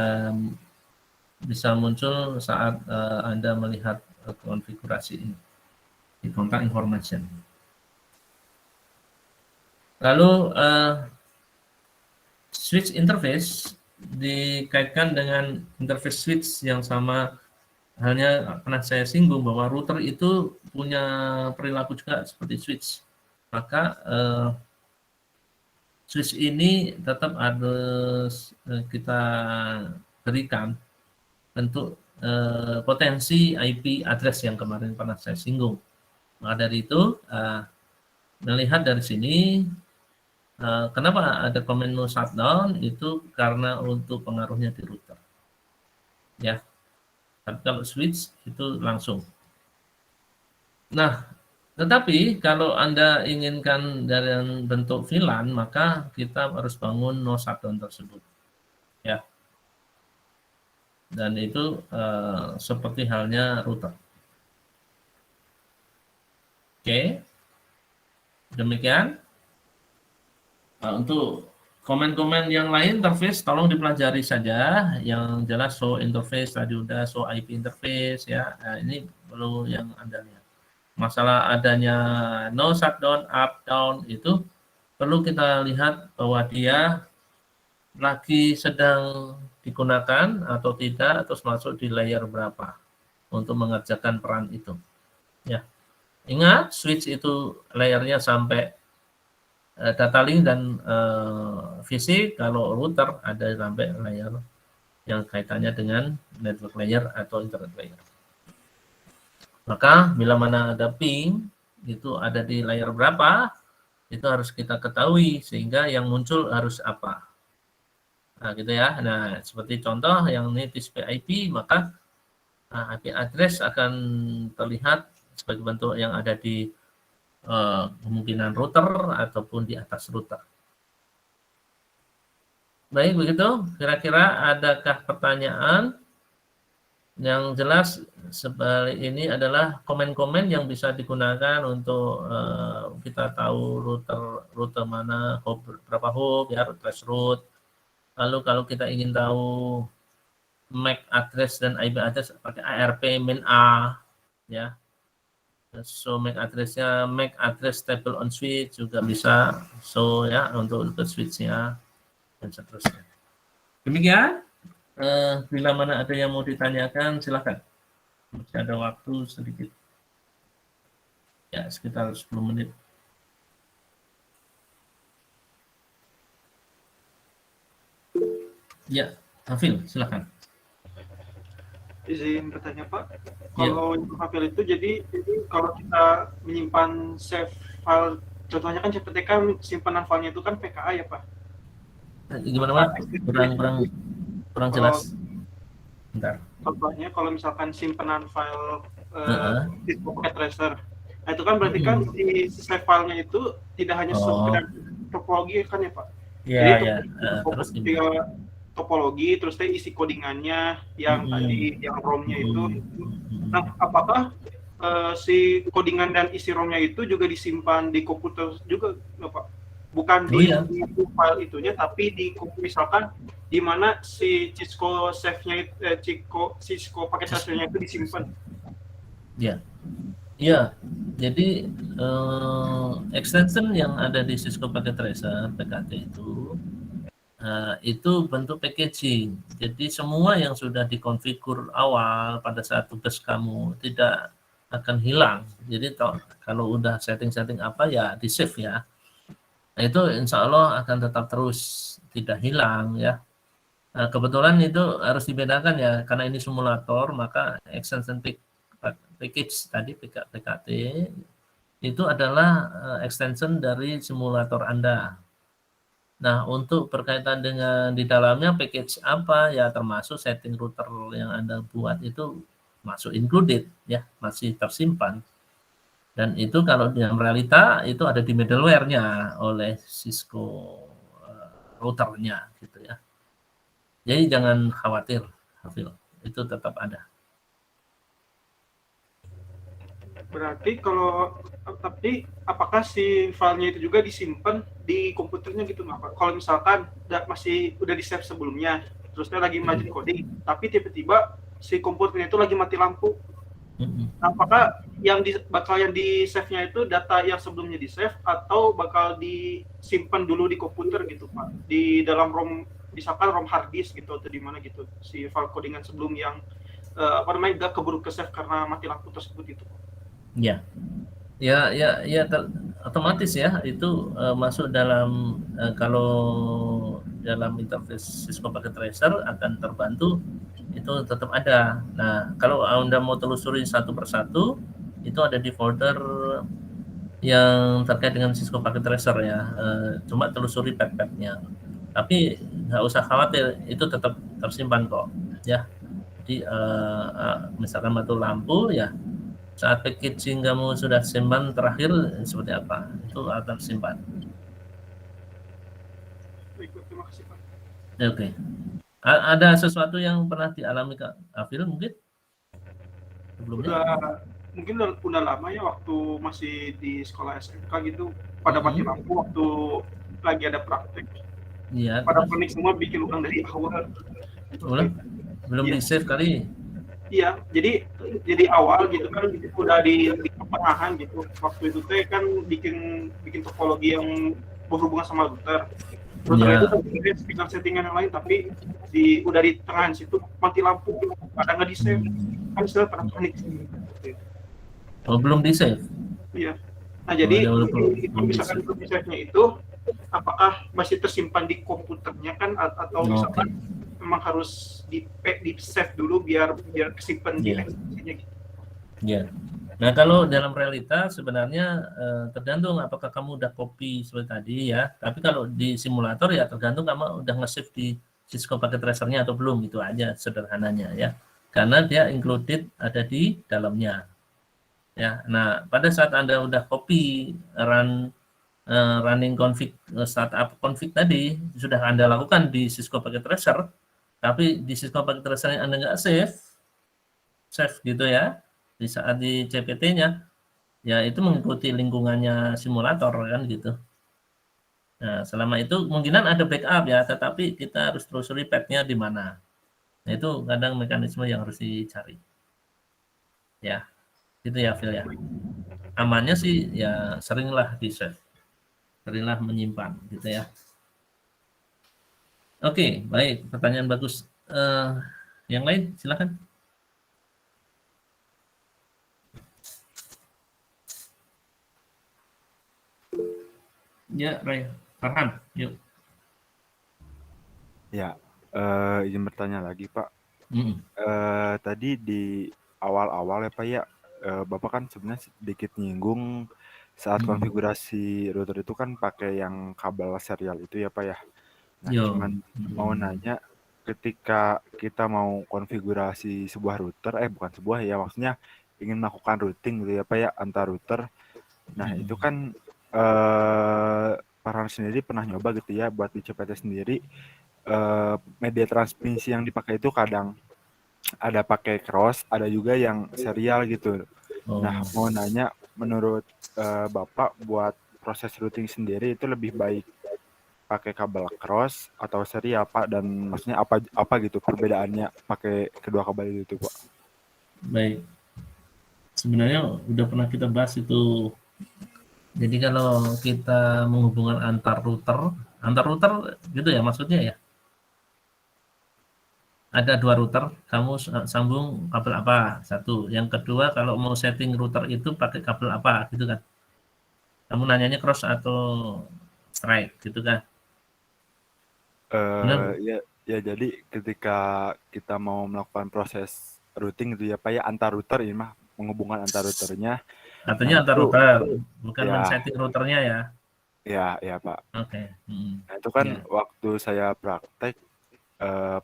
bisa muncul saat Anda melihat konfigurasi ini di contact information. Lalu switch interface dikaitkan dengan interface switch yang sama halnya pernah saya singgung bahwa router itu punya perilaku juga seperti switch. Maka switch ini tetap harus kita berikan bentuk potensi IP address yang kemarin pernah saya singgung. Maka dari itu melihat dari sini kenapa ada komen no shutdown itu karena untuk pengaruhnya di router. Ya. Tapi kalau switch itu langsung. Nah, tetapi kalau Anda inginkan dari bentuk VLAN, maka kita harus bangun no shutdown tersebut. Ya. Dan itu seperti halnya router. Oke. Demikian. Untuk komen-komen yang lain interface tolong dipelajari saja. Yang jelas show interface tadi udah, show IP interface ya. Nah, ini perlu yang Anda lihat. Masalah adanya no shutdown, up, down itu perlu kita lihat bahwa dia lagi sedang digunakan atau tidak, terus masuk di layer berapa untuk mengerjakan peran itu. Ya. Ingat, switch itu layernya sampai data link dan fisik. Kalau router ada sampai layer yang kaitannya dengan network layer atau internet layer. Maka bila mana ada ping itu ada di layer berapa, itu harus kita ketahui sehingga yang muncul harus apa. Nah, gitu ya. Nah, seperti contoh yang ini TCP IP, maka IP address akan terlihat sebagai bentuk yang ada di kemungkinan router ataupun di atas router. Baik, begitu. Kira-kira adakah pertanyaan? Yang jelas sebalik ini adalah komen-komen yang bisa digunakan untuk kita tahu router mana, berapa hop, ya, trace route. Lalu kalau kita ingin tahu MAC address dan IP address pakai ARP min A, ya. So MAC address-nya, MAC address table on switch juga bisa. So ya untuk switch-nya dan seterusnya. Demikian. Bila mana ada yang mau ditanyakan silakan. Masih ada waktu sedikit. Ya sekitar 10 menit. Ya, Hafil silakan. Izin bertanya Pak, kalau Hafil itu jadi kalau kita menyimpan save file, contohnya kan CPTK simpanan filenya itu kan PKA ya Pak? Gimana Pak? Kurang jelas. Bentar. Contohnya kalau misalkan simpanan file Cisco Packet Tracer, nah itu kan berarti kan di save filenya itu tidak hanya sekedar topologi kan ya Pak? Iya, iya. Terus topologi, terus isi codingannya yang tadi yang ROM-nya itu. Nah, apakah si codingan dan isi ROM-nya itu juga disimpan di komputer juga, Pak? Bukan di file itunya, tapi di misalkan di mana si Cisco save-nya, Cisco paket hasilnya itu disimpan. Ya, iya. Jadi extension yang ada di Cisco Packet Tracer (PKT) itu bentuk packaging. Jadi semua yang sudah dikonfigur awal pada saat tugas kamu tidak akan hilang. Jadi kalau udah setting-setting apa ya di save ya. Nah, itu insya Allah akan tetap terus tidak hilang ya. Nah, kebetulan itu harus dibedakan ya karena ini simulator, maka extension package tadi PKT itu adalah extension dari simulator Anda. Nah, untuk berkaitan dengan di dalamnya package apa ya termasuk setting router yang Anda buat itu masuk included ya, masih tersimpan. Dan itu kalau dalam realita itu ada di middleware-nya oleh Cisco routernya gitu ya. Jadi jangan khawatir, Hafil, itu tetap ada. Berarti tapi apakah si filenya itu juga disimpan di komputernya gitu nggak Pak? Kalau misalkan masih udah di save sebelumnya, terusnya lagi lanjut coding, tapi tiba-tiba si komputernya itu lagi mati lampu. Apakah bakal yang di save-nya itu data yang sebelumnya di save atau bakal disimpan dulu di komputer gitu Pak? Di dalam ROM, misalkan ROM hard disk gitu atau di mana gitu, si file codingan sebelum yang nggak keburu ke save karena mati lampu tersebut gitu. Ya, otomatis ya itu masuk dalam kalau dalam interface Cisco Packet Tracer akan terbantu itu tetap ada. Nah, kalau Anda mau telusuri satu persatu itu ada di folder yang terkait dengan Cisco Packet Tracer ya. Cuma telusuri pad-padnya. Tapi nggak usah khawatir, itu tetap tersimpan kok ya. Jadi misalkan mati lampu ya, saat packaging kamu sudah simpan terakhir seperti apa, itu akan simpan. Baik, terima kasih Pak. Oke. Ada sesuatu yang pernah dialami Kak Afil mungkin sebelumnya? Mungkin udah lama ya, waktu masih di sekolah SMK gitu, pada mati lampu waktu lagi ada praktek. Iya. Pada panik semua, bikin ulang dari awal. Belum di save kali. Iya, jadi awal gitu kan udah di pertengahan gitu. Waktu itu teh kan bikin topologi yang berhubungan sama router. Router itu kan settingan yang lain, tapi udah di tengah situ mati lampu, pada nggak di save. Kan sudah pada panik. Oh, belum di save. Iya. Nah, jadi kalau misalkan di save-nya itu apakah masih tersimpan di komputernya kan, atau misalkan memang harus di save dulu biar kesimpan di eksekusinya gitu. Iya. Nah, kalau dalam realita sebenarnya tergantung apakah kamu udah copy seperti tadi ya. Tapi kalau di simulator ya tergantung kamu udah nge-save di Cisco Packet Tracer-nya atau belum, itu aja sederhananya ya. Karena dia included ada di dalamnya. Ya. Nah, pada saat Anda udah copy running config startup config tadi sudah Anda lakukan di Cisco Packet Tracer, tapi di Cisco Packet Tracer yang Anda nggak save gitu ya, di saat di CPT-nya, ya itu mengikuti lingkungannya simulator kan gitu. Nah, selama itu kemungkinan ada backup ya, tetapi kita harus telusuri pad-nya di mana. Nah, itu kadang mekanisme yang harus dicari. Ya, itu ya Phil ya. Amannya sih ya seringlah di save, seringlah menyimpan gitu ya. Oke, baik, pertanyaan bagus. Yang lain silakan. Ya, Ray, Farhan, yuk. Ya, izin bertanya lagi Pak. Tadi di awal-awal ya Pak ya, Bapak kan sebenarnya sedikit nyinggung saat konfigurasi router itu kan pakai yang kabel serial itu ya Pak ya. Nah, cuman mau nanya, ketika kita mau konfigurasi sebuah router, bukan sebuah ya, maksudnya ingin melakukan routing gitu ya Pak ya, antar router. Nah, itu kan Farhan sendiri pernah nyoba gitu ya, buat di CPT sendiri, media transmisi yang dipakai itu kadang ada pakai cross, ada juga yang serial gitu. Nah, mau nanya, menurut Bapak buat proses routing sendiri itu lebih baik pakai kabel cross atau serial Pak, dan maksudnya apa gitu perbedaannya pakai kedua kabel itu Pak? Baik, sebenarnya udah pernah kita bahas itu. Jadi kalau kita menghubungkan antar router gitu ya maksudnya ya. Ada dua router, kamu sambung kabel apa? Satu. Yang kedua, kalau mau setting router itu pakai kabel apa gitu kan. Kamu nanyanya cross atau straight gitu kan. Ya jadi ketika kita mau melakukan proses routing gitu ya Pak ya, antar router ini mah menghubungkan antar routernya. Artinya antar router, bukan men-setting routernya ya. Ya Pak. Oke. Nah, itu kan waktu saya praktek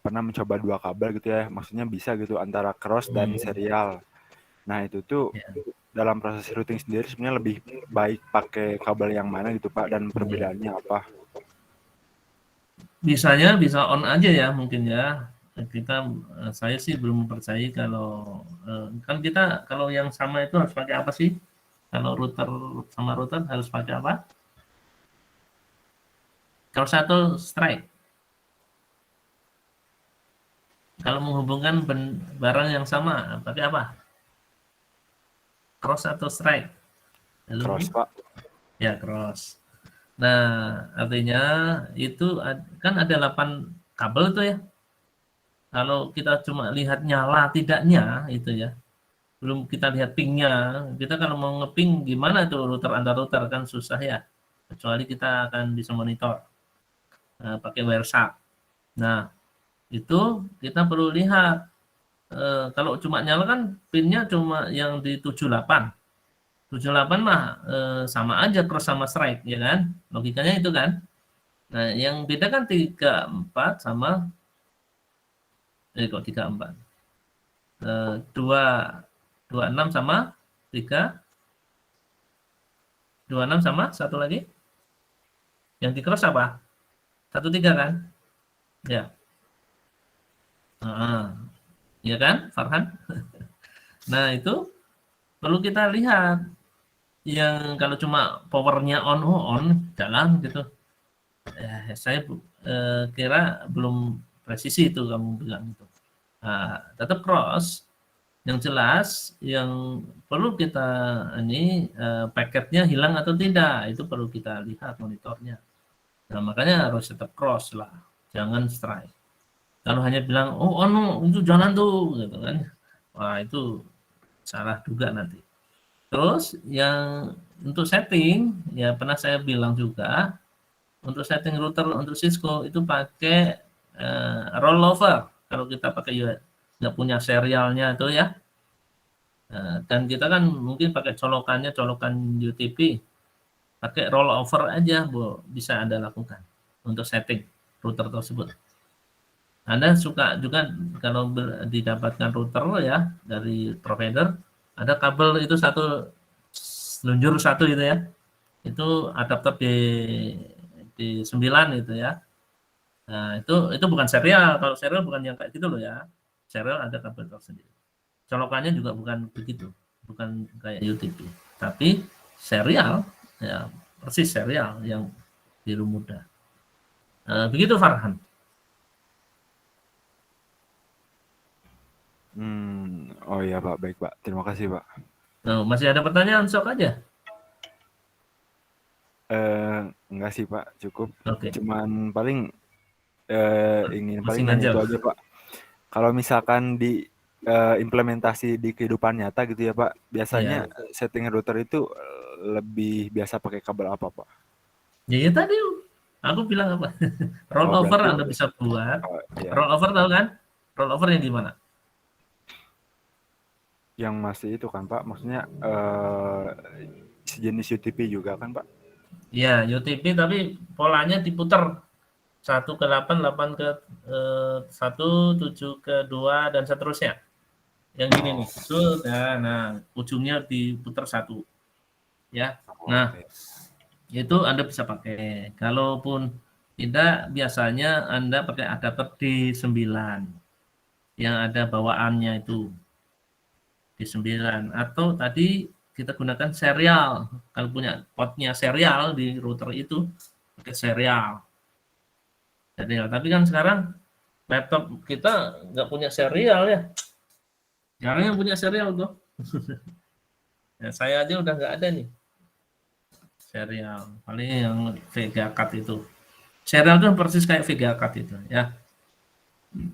pernah mencoba dua kabel gitu ya, maksudnya bisa gitu antara cross dan serial. Nah, itu tuh dalam proses routing sendiri sebenarnya lebih baik pakai kabel yang mana gitu Pak, dan perbedaannya apa? bisanya bisa on aja ya mungkin ya. Saya sih belum percaya kalau kan kita kalau yang sama itu harus pakai apa sih? Kalau router sama router harus pakai apa? Kalau satu strike. Kalau menghubungkan barang yang sama pakai apa? Cross atau strike? Halo? Cross, Pak. Ya, cross. Nah, artinya itu kan ada 8 kabel tuh ya. Kalau kita cuma lihat nyala tidaknya itu ya. Belum kita lihat pingnya. Kita kalau mau ngeping gimana tuh router antar router kan susah ya. Kecuali kita akan bisa monitor pakai Wireshark. Nah, itu kita perlu lihat kalau cuma nyala kan pinnya cuma yang di 78. 78 mah sama aja cross sama strike ya kan, logikanya itu kan. Nah yang beda kan 34 sama kok 34 26 sama 3 26 sama satu lagi yang di cross apa 13 kan ya. Ya kan Farhan. Nah itu perlu kita lihat yang kalau cuma powernya on jalan gitu. Saya kira belum presisi itu kamu bilang itu. Nah, tetap cross. Yang jelas yang perlu kita ini paketnya hilang atau tidak itu perlu kita lihat monitornya. Nah makanya harus tetap cross lah, jangan strike. Kalau hanya bilang on itu jalan tuh gitu kan, wah itu salah juga nanti. Terus yang untuk setting, ya pernah saya bilang juga, untuk setting router untuk Cisco itu pakai rollover. Kalau kita pakai nggak punya serialnya itu ya. Dan kita kan mungkin pakai colokan UTP, pakai rollover aja, bisa Anda lakukan untuk setting router tersebut. Anda suka juga kalau didapatkan router ya dari provider, ada kabel itu satu seluncur satu itu ya, itu adapter di 9 itu ya. Nah itu bukan serial, kalau serial bukan yang kayak gitu loh ya, serial ada kabel tersendiri. Colokannya juga bukan begitu, bukan kayak UTP, tapi serial ya persis serial yang biru muda. Begitu Farhan. Oh iya Pak, baik Pak. Terima kasih Pak. Masih ada pertanyaan, sok aja. Enggak sih Pak, cukup. Oke. Cuman paling ingin Masih paling nanya ngajar. itu aja Pak. Kalau misalkan di implementasi di kehidupan nyata gitu ya Pak, biasanya setting router itu lebih biasa pakai kabel apa Pak? Ya tadi aku bilang apa? Rollover berarti- Anda bisa buat. Ya, Rollover tahu kan? Rollover yang gimana? yang masih itu kan Pak, maksudnya sejenis UTP juga kan Pak? Ya, UTP tapi polanya diputar 1 ke 8, 8 ke 1, 7 ke 2 dan seterusnya. Yang gini nih, sudah. Nah, ujungnya diputar 1. Ya. Nah, itu Anda bisa pakai. Kalaupun tidak, biasanya Anda pakai adapter D9 yang ada bawaannya itu D9, atau tadi kita gunakan serial. Kalau punya portnya serial di router itu pakai serial. Tapi kan sekarang laptop kita nggak punya serial ya. Jarang yang punya serial tuh. Ya, saya aja udah nggak ada nih serial. Paling yang Vega Cut itu. Serial itu persis kayak Vega Cut itu ya.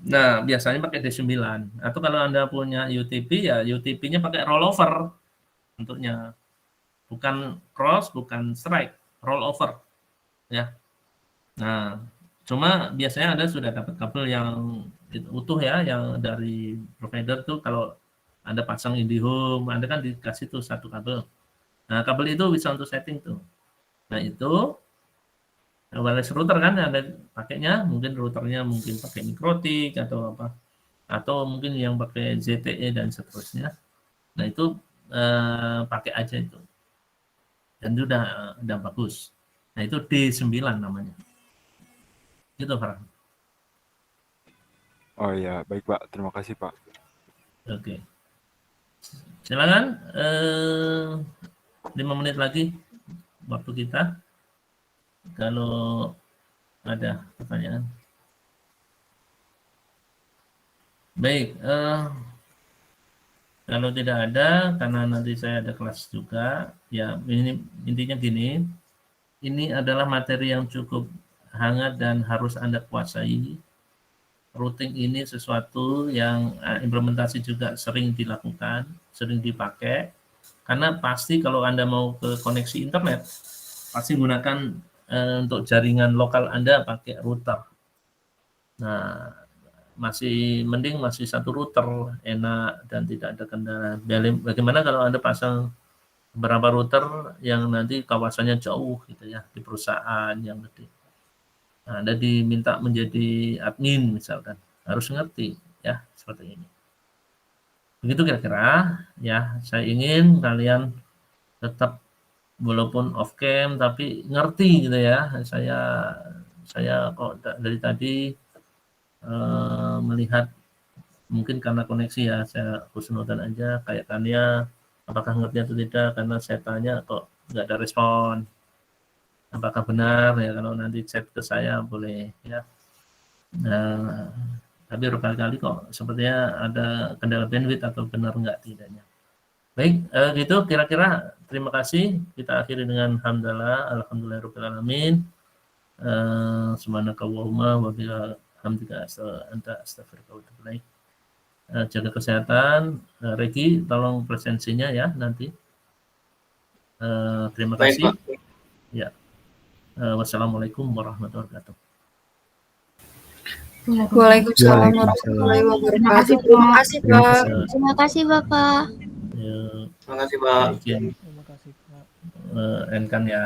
Nah, biasanya pakai D9. Atau kalau Anda punya UTP, ya UTP-nya pakai rollover bentuknya. Bukan cross, bukan strike, rollover. Ya. Nah, cuma biasanya Anda sudah dapat kabel yang utuh ya, yang dari provider tuh kalau Anda pasang IndiHome, Anda kan dikasih tuh satu kabel. Nah, kabel itu bisa untuk setting tuh. Nah, itu wireless router kan Anda pakainya, mungkin routernya mungkin pakai Mikrotik atau apa, atau mungkin yang pakai ZTE dan seterusnya. Nah itu pakai aja itu, dan itu udah bagus. Nah itu D9 namanya. Gitu, Farhan. Oh iya, baik Pak. Terima kasih Pak. Oke. Silakan 5 menit lagi waktu kita. Kalau ada pertanyaan. Baik, kalau tidak ada, karena nanti saya ada kelas juga, ya ini intinya gini, ini adalah materi yang cukup hangat dan harus Anda kuasai. Routing ini sesuatu yang implementasi juga sering dilakukan, sering dipakai, karena pasti kalau Anda mau ke koneksi internet, pasti gunakan untuk jaringan lokal Anda pakai router. Nah, masih mending masih satu router, enak dan tidak ada kendala. Bagaimana kalau Anda pasang beberapa router yang nanti kawasannya jauh gitu ya, di perusahaan yang gede. Nah, Anda diminta menjadi admin misalkan, harus ngerti ya seperti ini. Begitu kira-kira ya, saya ingin kalian tetap walaupun off cam tapi ngerti gitu ya. Saya kok dari tadi melihat mungkin karena koneksi ya, saya husnudzon aja kayak Tania, apakah ngerti atau tidak, karena saya tanya kok nggak ada respon. Apakah benar ya, kalau nanti chat ke saya boleh ya. Nah, tapi berkali-kali kok sepertinya ada kendala bandwidth atau benar nggak tidaknya. Baik, gitu kira-kira. Terima kasih. Kita akhiri dengan hamdalah, alhamdulillahirabbil alamin. Subhanakallahumma wa bihamdika anta astaghfiruka wa atubu ilaik. Jaga kesehatan. Regi, tolong presensinya ya nanti. Terima kasih. Ya. Wassalamualaikum warahmatullahi wabarakatuh. Waalaikumsalam warahmatullahi wabarakatuh. Terima kasih, Pak. Terima kasih Bapak. Ya, Terima kasih Pak. izin, Enkan ya.